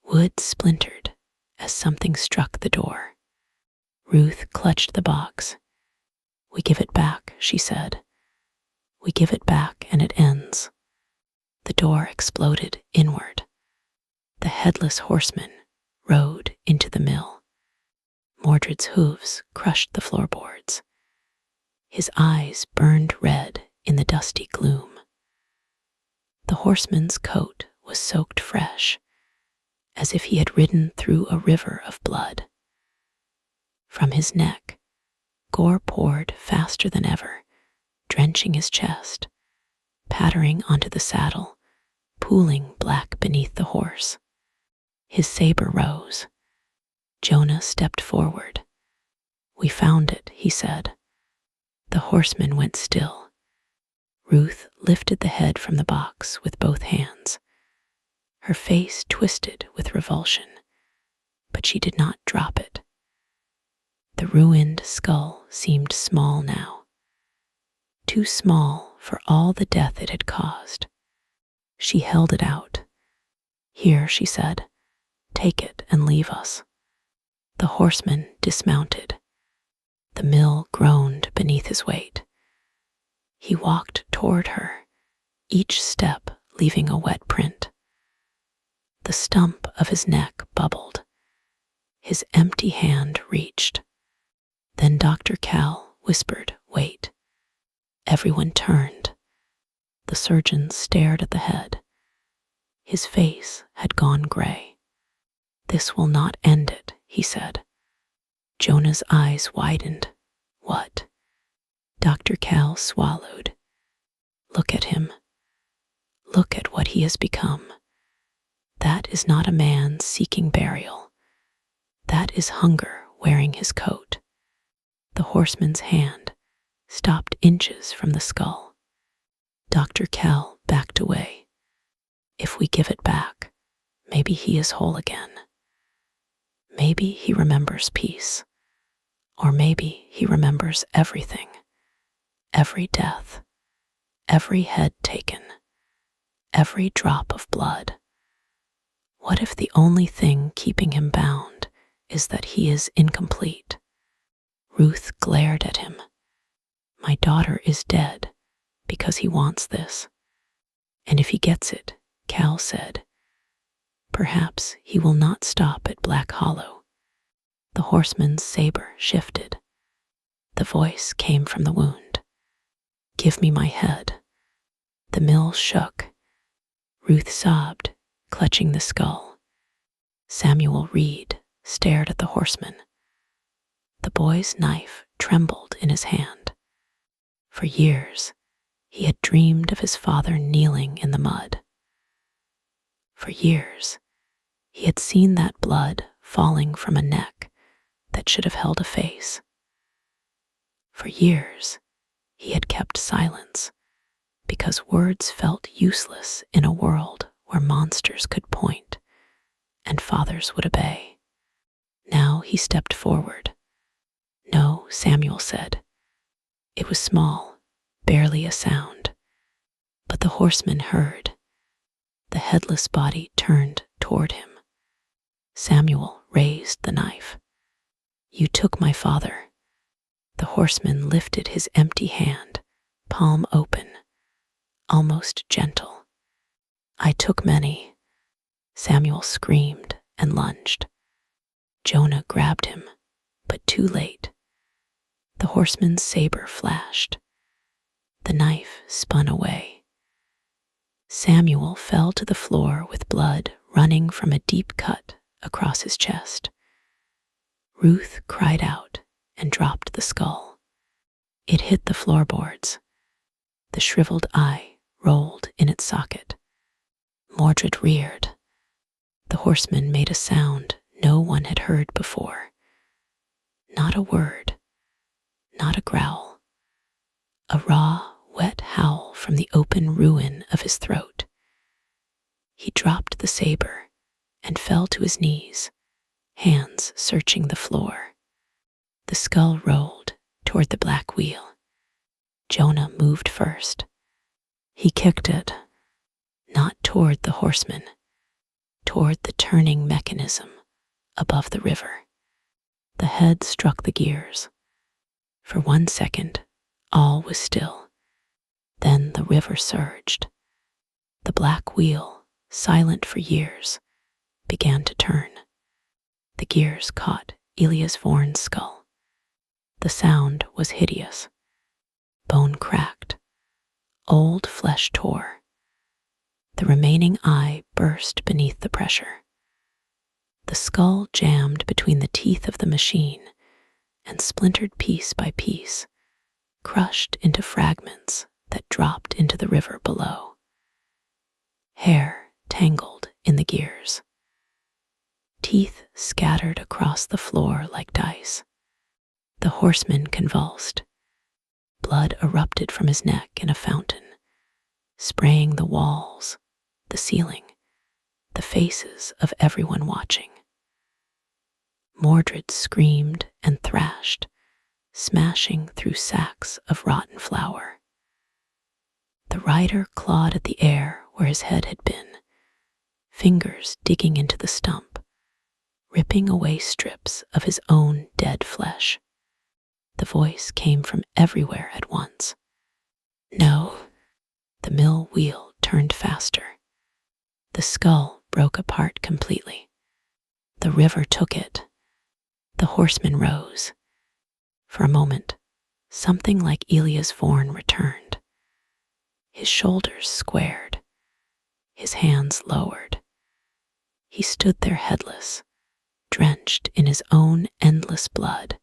Wood splintered as something struck the door. Ruth clutched the box. "We give it back," she said. "We give it back and it ends." The door exploded inward. The Headless Horseman rode into the mill. Mordred's hooves crushed the floorboards. His eyes burned red in the dusty gloom. The horseman's coat was soaked fresh, as if he had ridden through a river of blood. From his neck, gore poured faster than ever, drenching his chest, pattering onto the saddle, pooling black beneath the horse. His saber rose. Jonah stepped forward. "We found it," he said. The horseman went still. Ruth lifted the head from the box with both hands. Her face twisted with revulsion, but she did not drop it. The ruined skull seemed small now, too small for all the death it had caused. She held it out. "Here," she said, "take it and leave us." The horseman dismounted. The mill groaned beneath his weight. He walked toward her, each step leaving a wet print. The stump of his neck bubbled. His empty hand reached. Then Dr. Cal whispered, "Wait." Everyone turned. The surgeon stared at the head. His face had gone gray. "This will not end it," he said. Jonah's eyes widened. "What?" Dr. Cal swallowed. "Look at him. Look at what he has become. That is not a man seeking burial. That is hunger wearing his coat." The horseman's hand stopped inches from the skull. Dr. Cal backed away. "If we give it back, maybe he is whole again. Maybe he remembers peace. Or maybe he remembers everything. Every death. Every head taken. Every drop of blood. What if the only thing keeping him bound is that he is incomplete?" Ruth glared at him. "My daughter is dead because he wants this. And if he gets it," Cal said, "perhaps he will not stop at Black Hollow." The horseman's saber shifted. The voice came from the wound. "Give me my head." The mill shook. Ruth sobbed, clutching the skull. Samuel Reed stared at the horseman. The boy's knife trembled in his hand. For years, he had dreamed of his father kneeling in the mud. For years, he had seen that blood falling from a neck that should have held a face. For years, he had kept silence because words felt useless in a world where monsters could point and fathers would obey. Now he stepped forward. "No," Samuel said. It was small, barely a sound, but the horseman heard. The headless body turned toward him. Samuel raised the knife. "You took my father." The horseman lifted his empty hand, palm open, almost gentle. "I took many." Samuel screamed and lunged. Jonah grabbed him, but too late. The horseman's saber flashed. The knife spun away. Samuel fell to the floor with blood running from a deep cut across his chest. Ruth cried out and dropped the skull. It hit the floorboards. The shriveled eye rolled in its socket. Mordred reared. The horseman made a sound no one had heard before. Not a word, not a growl. A raw, wet howl from the open ruin of his throat. He dropped the saber and fell to his knees, hands searching the floor. The skull rolled toward the black wheel. Jonah moved first. He kicked it, not toward the horseman, toward the turning mechanism above the river. The head struck the gears. For 1 second, all was still. Then the river surged. The black wheel, silent for years, began to turn. The gears caught Elias Vorn's skull. The sound was hideous. Bone cracked. Old flesh tore. The remaining eye burst beneath the pressure. The skull jammed between the teeth of the machine and splintered piece by piece, crushed into fragments that dropped into the river below. Hair tangled in the gears. Teeth scattered across the floor like dice. The horseman convulsed. Blood erupted from his neck in a fountain, spraying the walls, the ceiling, the faces of everyone watching. Mordred screamed and thrashed, smashing through sacks of rotten flour. The rider clawed at the air where his head had been, fingers digging into the stump, ripping away strips of his own dead flesh. The voice came from everywhere at once. No. The mill wheel turned faster. The skull broke apart completely. The river took it. The horseman rose. For a moment, something like Elias Vorn returned. His shoulders squared, his hands lowered. He stood there headless, drenched in his own endless blood,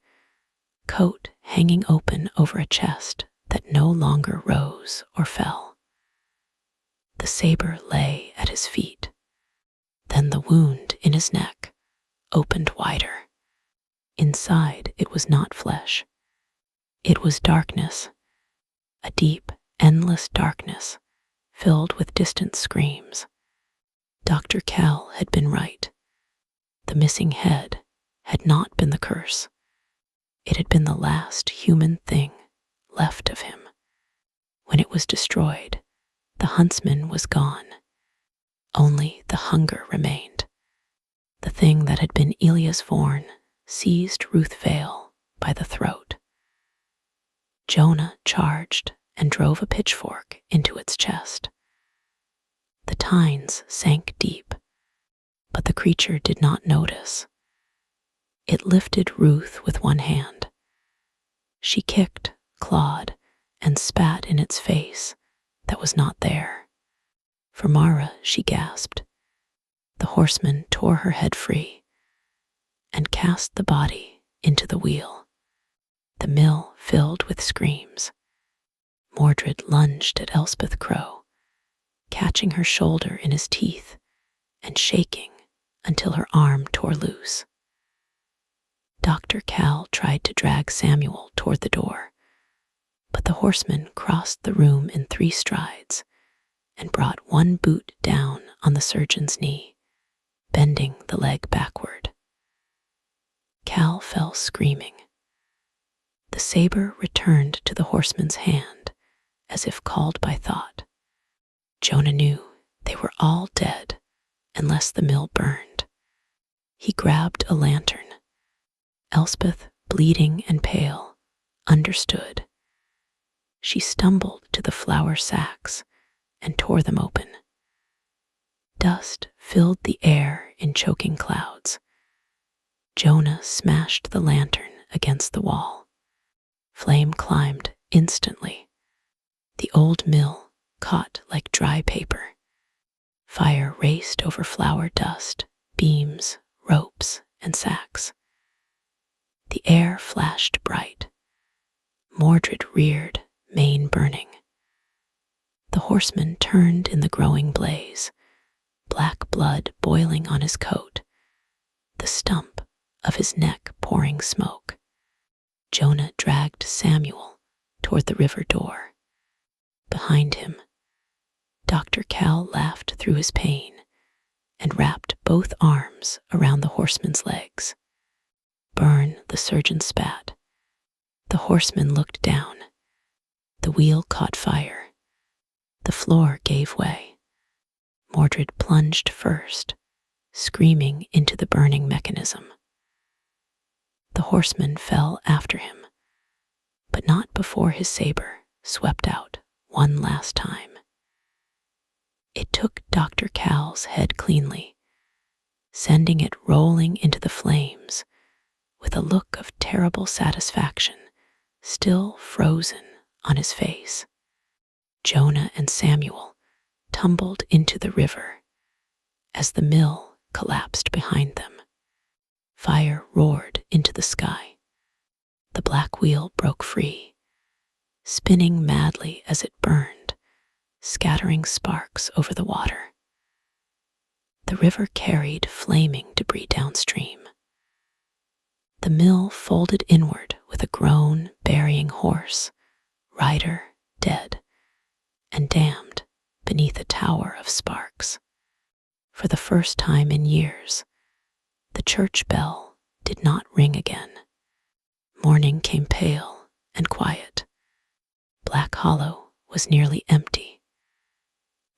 coat hanging open over a chest that no longer rose or fell. The saber lay at his feet. Then the wound in his neck opened wider. Inside it was not flesh. It was darkness, a deep, endless darkness filled with distant screams. Dr. Cal had been right. The missing head had not been the curse. It had been the last human thing left of him. When it was destroyed, the huntsman was gone. Only the hunger remained. The thing that had been Elias Vorn seized Ruth Vale by the throat. Jonah charged and drove a pitchfork into its chest. The tines sank deep, but the creature did not notice. It lifted Ruth with one hand. She kicked, clawed, and spat in its face that was not there. For Mara, she gasped. The horseman tore her head free and cast the body into the wheel. The mill filled with screams. Mordred lunged at Elspeth Crow, catching her shoulder in his teeth and shaking until her arm tore loose. Dr. Cal tried to drag Samuel toward the door, but the horseman crossed the room in 3 strides and brought one boot down on the surgeon's knee, bending the leg backward. Cal fell screaming. The saber returned to the horseman's hand as if called by thought. Jonah knew they were all dead unless the mill burned. He grabbed a lantern. Elspeth, bleeding and pale, understood. She stumbled to the flour sacks and tore them open. Dust filled the air in choking clouds. Jonah smashed the lantern against the wall. Flame climbed instantly. The old mill caught like dry paper. Fire raced over flour dust, beams, ropes, and sacks. The air flashed bright. Mordred reared, mane burning. The horseman turned in the growing blaze, black blood boiling on his coat, the stump of his neck pouring smoke. Jonah dragged Samuel toward the river door. Behind him, Dr. Cal laughed through his pain and wrapped both arms around the horseman's legs. Burn, the surgeon spat. The horseman looked down. The wheel caught fire. The floor gave way. Mordred plunged first, screaming into the burning mechanism. The horseman fell after him, but not before his saber swept out one last time. It took Dr. Cal's head cleanly, sending it rolling into the flames with a look of terrible satisfaction still frozen on his face. Jonah and Samuel tumbled into the river as the mill collapsed behind them. Fire roared into the sky. The black wheel broke free, spinning madly as it burned, scattering sparks over the water. The river carried flaming debris downstream. The mill folded inward with a groan, burying horse, rider dead, and damned beneath a tower of sparks. For the first time in years, the church bell did not ring again. Morning came pale and quiet. Black Hollow was nearly empty.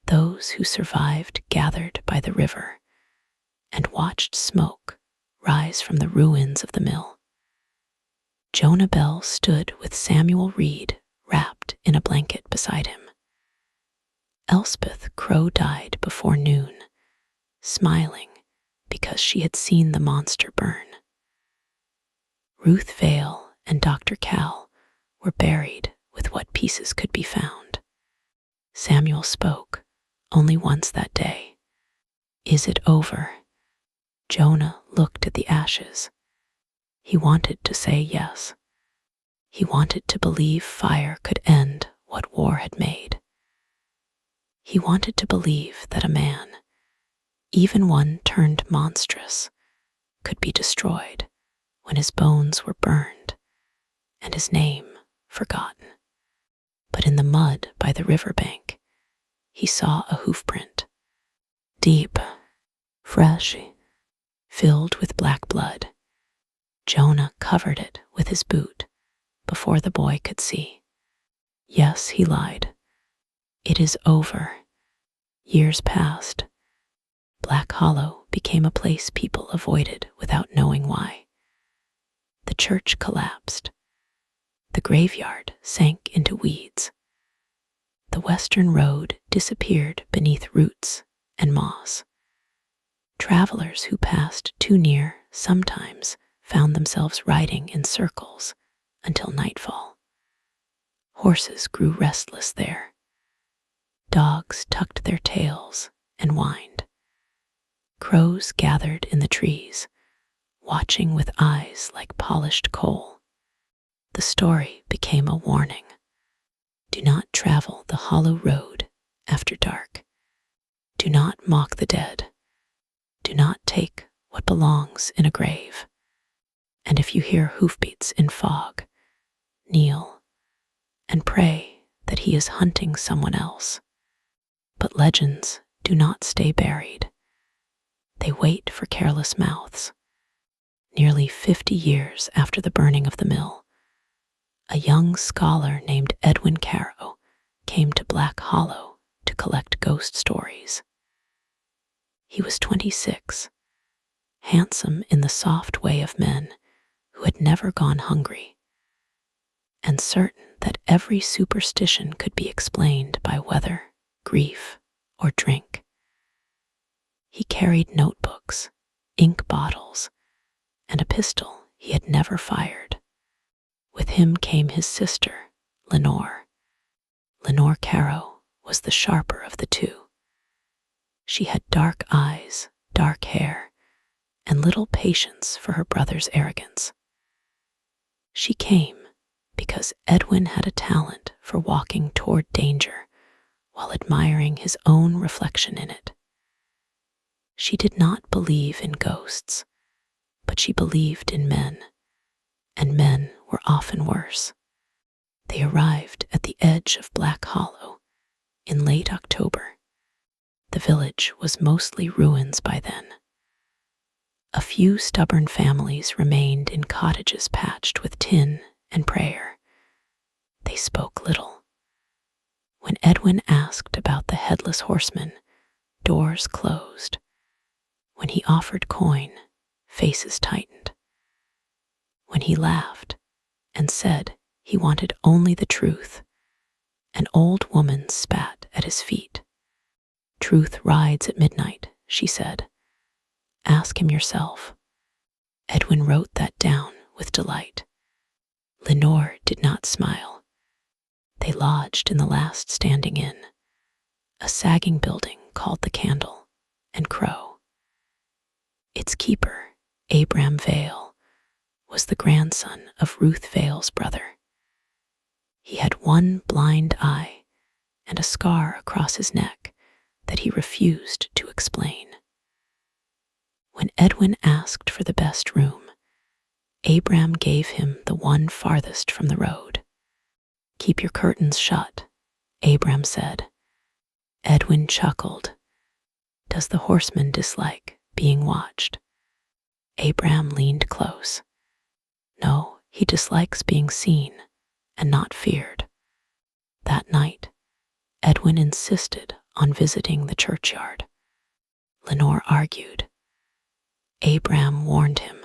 Those who survived gathered by the river and watched smoke rise from the ruins of the mill. Jonah Bell stood with Samuel Reed wrapped in a blanket beside him. Elspeth Crow died before noon, smiling because she had seen the monster burn. Ruth Vale and Dr. Cal were buried with what pieces could be found. Samuel spoke only once that day. "Is it over?" Jonah looked at the ashes. He wanted to say yes. He wanted to believe fire could end what war had made. He wanted to believe that a man, even one turned monstrous, could be destroyed when his bones were burned and his name forgotten. But in the mud by the riverbank, he saw a hoofprint, deep, fresh, filled with black blood. Jonah covered it with his boot before the boy could see. "Yes," he lied. "It is over." Years passed. Black Hollow became a place people avoided without knowing why. The church collapsed. The graveyard sank into weeds. The western road disappeared beneath roots and moss. Travelers who passed too near sometimes found themselves riding in circles until nightfall. Horses grew restless there. Dogs tucked their tails and whined. Crows gathered in the trees, watching with eyes like polished coal. The story became a warning. Do not travel the hollow road after dark. Do not mock the dead. Do not take what belongs in a grave. And if you hear hoofbeats in fog, kneel and pray that he is hunting someone else. But legends do not stay buried. They wait for careless mouths. Nearly 50 years after the burning of the mill, a young scholar named Edwin Caro came to Black Hollow to collect ghost stories. He was 26, handsome in the soft way of men who had never gone hungry, and certain that every superstition could be explained by weather, grief, or drink. He carried notebooks, ink bottles, and a pistol he had never fired. With him came his sister, Lenore. Lenore Caro was the sharper of the two. She had dark eyes, dark hair, and little patience for her brother's arrogance. She came because Edwin had a talent for walking toward danger while admiring his own reflection in it. She did not believe in ghosts, but she believed in men, and men were often worse. They arrived at the edge of Black Hollow in late October. The village was mostly ruins by then. A few stubborn families remained in cottages patched with tin and prayer. They spoke little. When Edwin asked about the Headless Horseman, doors closed. When he offered coin, faces tightened. When he laughed and said he wanted only the truth, an old woman spat at his feet. "Truth rides at midnight," she said. "Ask him yourself." Edwin wrote that down with delight. Lenore did not smile. They lodged in the last standing inn, a sagging building called the Candle and Crow. Its keeper, Abram Vale, was the grandson of Ruth Vale's brother. He had one blind eye and a scar across his neck that he refused to explain. When Edwin asked for the best room, Abram gave him the one farthest from the road. "Keep your curtains shut," Abram said. Edwin chuckled. Does the horseman dislike being watched? Abram leaned close. No, he dislikes being seen and not feared. That night, Edwin insisted on visiting the churchyard. Lenore argued. Abram warned him.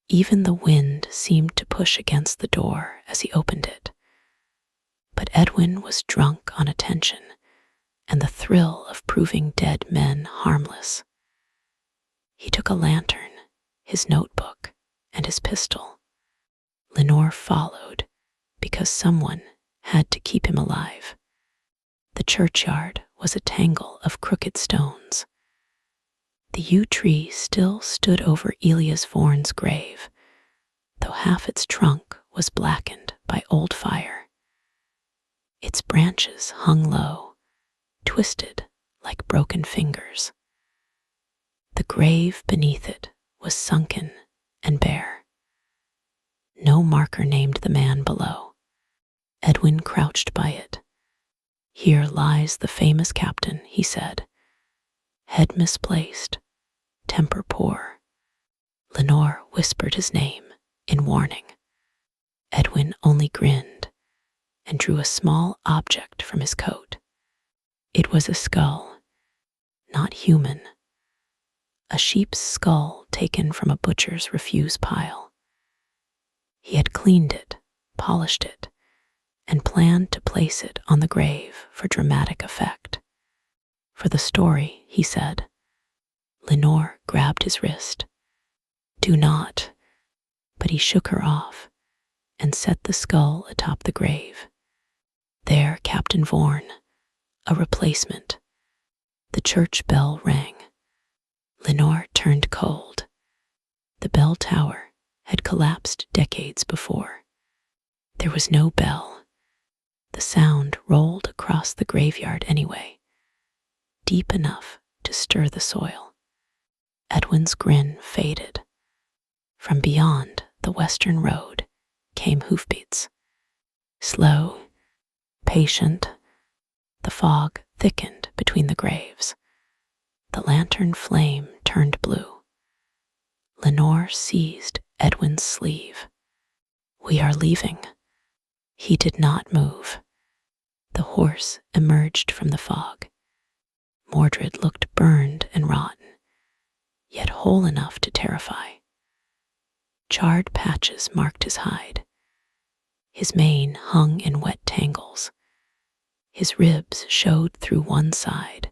Even the wind seemed to push against the door as he opened it. But Edwin was drunk on attention and the thrill of proving dead men harmless. He took a lantern, his notebook, and his pistol. Lenore followed because someone had to keep him alive. The churchyard was a tangle of crooked stones. The yew tree still stood over Elias Vaughan's grave, though half its trunk was blackened by old fire. Its branches hung low, twisted like broken fingers. The grave beneath it was sunken and bare. No marker named the man below. Edwin crouched by it. Here lies the famous captain, he said. Head misplaced, temper poor. Lenore whispered his name in warning. Edwin only grinned and drew a small object from his coat. It was a skull, not human. A sheep's skull taken from a butcher's refuse pile. He had cleaned it, polished it, and planned to place it on the grave for dramatic effect. For the story, he said. Lenore grabbed his wrist. Do not. But he shook her off and set the skull atop the grave. There, Captain Vaughan, a replacement. The church bell rang. Lenore turned cold. The bell tower had collapsed decades before. There was no bell. The sound rolled across the graveyard anyway, deep enough to stir the soil. Edwin's grin faded. From beyond the western road came hoofbeats. Slow, patient, the fog thickened between the graves. The lantern flame turned blue. Lenore seized Edwin's sleeve. We are leaving. He did not move. The horse emerged from the fog. Mordred looked burned and rotten, yet whole enough to terrify. Charred patches marked his hide. His mane hung in wet tangles. His ribs showed through one side,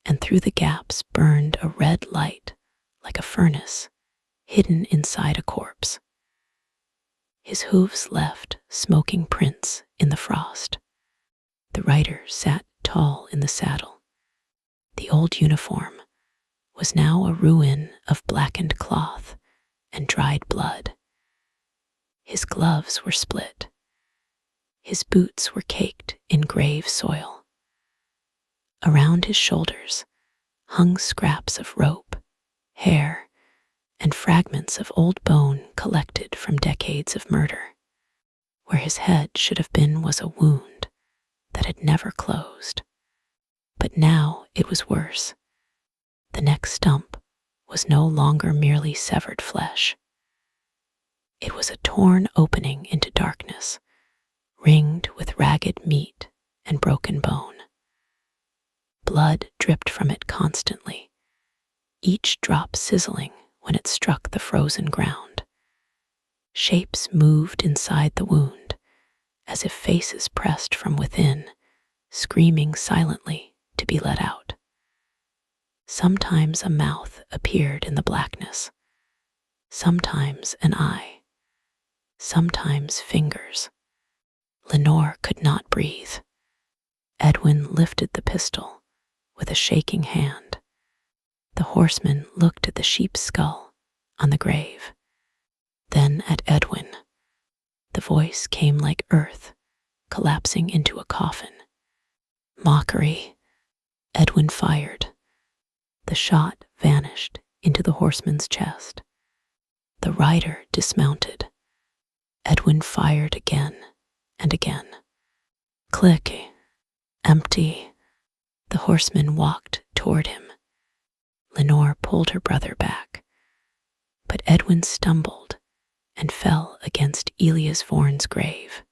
and through the gaps burned a red light like a furnace hidden inside a corpse. His hooves left smoking prints in the frost. The rider sat tall in the saddle. The old uniform was now a ruin of blackened cloth and dried blood. His gloves were split. His boots were caked in grave soil. Around his shoulders hung scraps of rope, hair, and fragments of old bone collected from decades of murder. Where his head should have been was a wound that had never closed. But now it was worse. The neck stump was no longer merely severed flesh. It was a torn opening into darkness, ringed with ragged meat and broken bone. Blood dripped from it constantly, each drop sizzling when it struck the frozen ground. Shapes moved inside the wound, as if faces pressed from within, screaming silently to be let out. Sometimes a mouth appeared in the blackness, sometimes an eye, sometimes fingers. Lenore could not breathe. Edwin lifted the pistol with a shaking hand. The horseman looked at the sheep's skull on the grave, then at Edwin. The voice came like earth collapsing into a coffin. Mockery. Edwin fired. The shot vanished into the horseman's chest. The rider dismounted. Edwin fired again and again. Click. Empty. The horseman walked toward him. Lenore pulled her brother back, but Edwin stumbled and fell against Elias Vaughan's grave.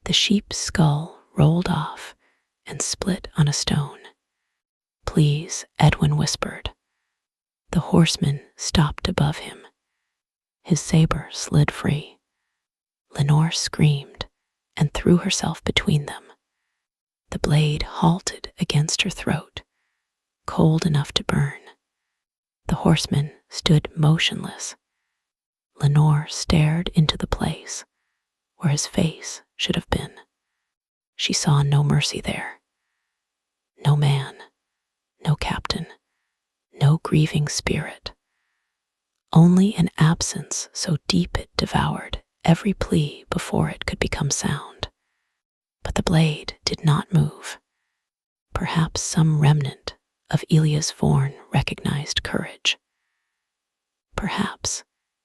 The sheep's skull rolled off and split on a stone. "Please," Edwin whispered. The horseman stopped above him. His saber slid free. Lenore screamed and threw herself between them. The blade halted against her throat, cold enough to burn. The horseman stood motionless. Lenore stared into the place where his face should have been. She saw no mercy there. No man, no captain, no grieving spirit. Only an absence so deep it devoured every plea before it could become sound. But the blade did not move. Perhaps some remnant of Elias Vorn recognized courage. Perhaps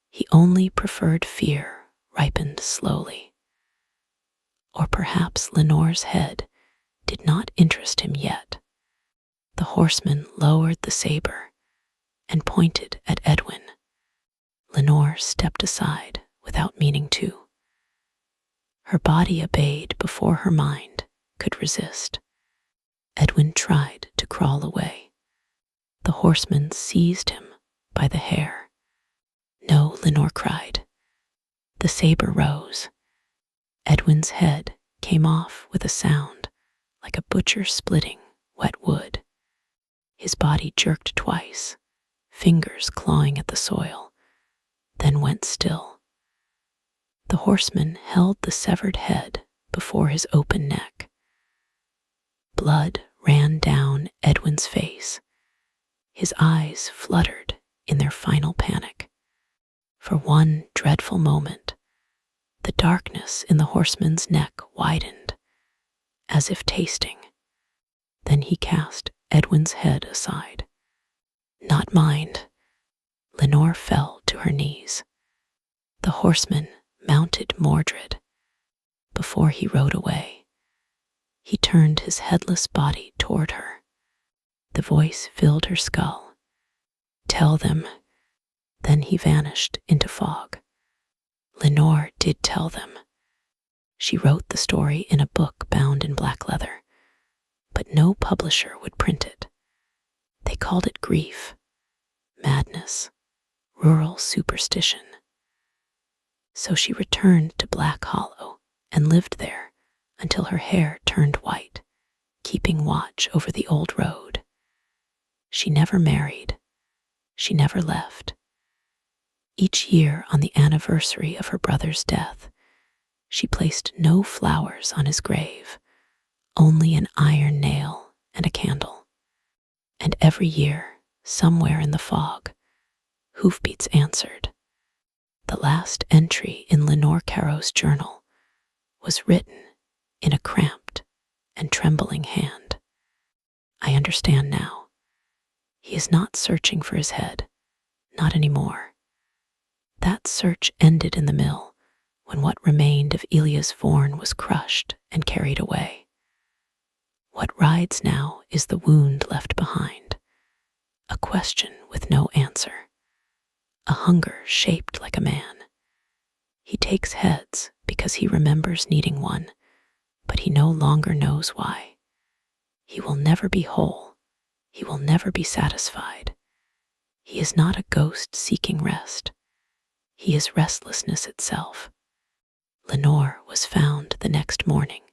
he only preferred fear ripened slowly. Or perhaps Lenore's head did not interest him yet. The horseman lowered the saber and pointed at Edwin. Lenore stepped aside without meaning to. Her body obeyed before her mind could resist. Edwin tried to crawl away. The horseman seized him by the hair. "No," Lenore cried. The saber rose. Edwin's head came off with a sound like a butcher splitting wet wood. His body jerked twice, fingers clawing at the soil, then went still. The horseman held the severed head before his open neck. Blood ran down Edwin's face. His eyes fluttered in their final panic. For one dreadful moment, the darkness in the horseman's neck widened, as if tasting. Then he cast Edwin's head aside. "Not mine." Lenore fell to her knees. The horseman mounted Mordred. Before he rode away, he turned his headless body toward her. The voice filled her skull. "Tell them." Then he vanished into fog. Lenore did tell them. She wrote the story in a book bound in black leather, but no publisher would print it. They called it grief, madness, rural superstition. So she returned to Black Hollow and lived there until her hair turned white, keeping watch over the old road. She never married. She never left. Each year on the anniversary of her brother's death, she placed no flowers on his grave, only an iron nail and a candle. And every year, somewhere in the fog, hoofbeats answered. The last entry in Lenore Caro's journal was written in a cramped and trembling hand. "I understand now. He is not searching for his head, not anymore. That search ended in the mill when what remained of Elias Vorn was crushed and carried away. What rides now is the wound left behind, a question with no answer, a hunger shaped like a man. He takes heads because he remembers needing one, but he no longer knows why. He will never be whole. He will never be satisfied. He is not a ghost seeking rest. He is restlessness itself." Lenore was found the next morning,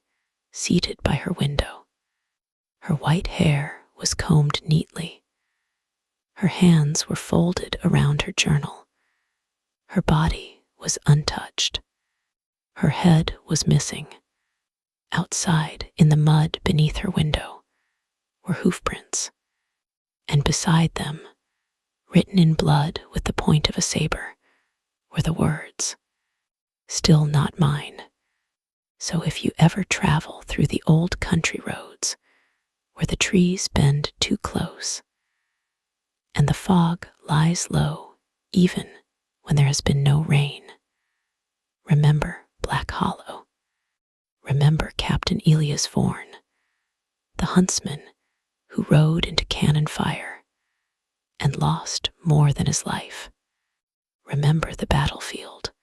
seated by her window. Her white hair was combed neatly. Her hands were folded around her journal. Her body was untouched. Her head was missing. Outside, in the mud beneath her window, were hoofprints, and beside them, written in blood with the point of a saber, were the words, "Still not mine. So if you ever travel through the old country roads where the trees bend too close and the fog lies low even when there has been no rain, remember Black Hollow. Remember Captain Elias Vorn, the huntsman who rode into cannon fire and lost more than his life. Remember the battlefield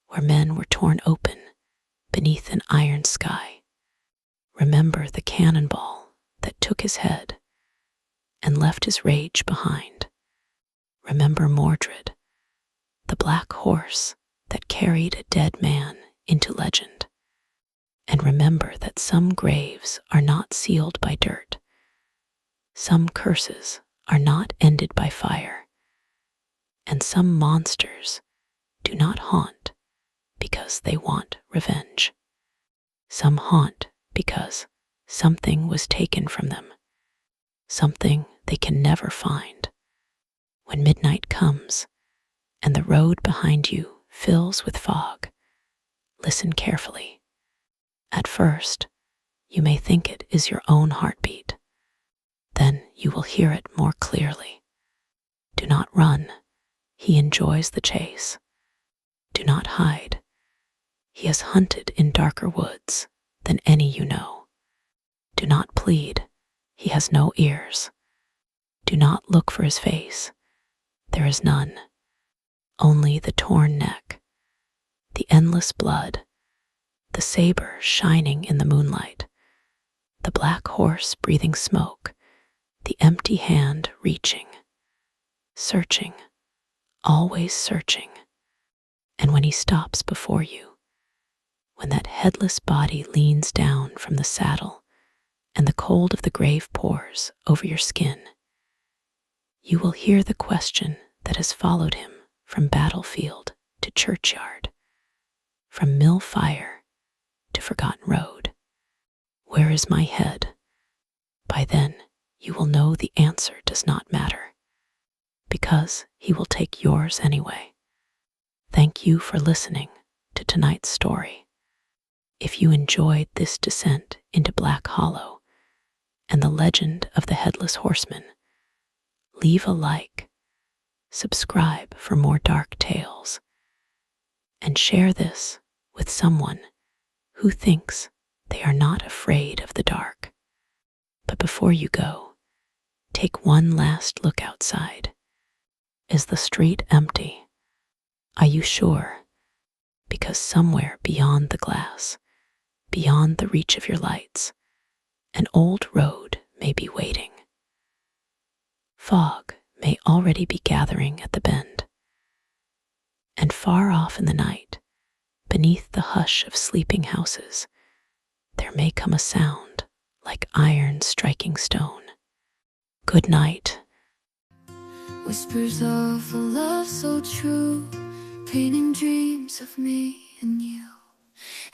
where men were torn open beneath an iron sky. Remember the cannonball that took his head and left his rage behind. Remember Mordred, the black horse that carried a dead man into legend. And remember that some graves are not sealed by dirt. Some curses are not ended by fire. And some monsters do not haunt because they want revenge. Some haunt because something was taken from them, something they can never find. When midnight comes and the road behind you fills with fog, listen carefully. At first, you may think it is your own heartbeat. Then you will hear it more clearly. Do not run. He enjoys the chase. Do not hide. He has hunted in darker woods than any you know. Do not plead. He has no ears. Do not look for his face. There is none. Only the torn neck, the endless blood, the saber shining in the moonlight, the black horse breathing smoke, the empty hand reaching, searching, always searching. And when he stops before you, when that headless body leans down from the saddle and the cold of the grave pours over your skin, you will hear the question that has followed him from battlefield to churchyard, from mill fire to forgotten road. Where is my head? By then, you will know the answer does not matter, because he will take yours anyway. Thank you for listening to tonight's story. If you enjoyed this descent into Black Hollow and the legend of the Headless Horseman, leave a like, subscribe for more dark tales, and share this with someone who thinks they are not afraid of the dark. But before you go, take one last look outside. Is the street empty? Are you sure? Because somewhere beyond the glass, beyond the reach of your lights, an old road may be waiting. Fog may already be gathering at the bend, and far off in the night, beneath the hush of sleeping houses, there may come a sound like iron striking stone. Good night.
Whispers of a love so true, painting dreams of me and you.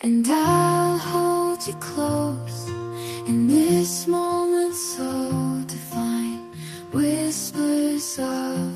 And I'll hold you close in this moment so divine. Whispers of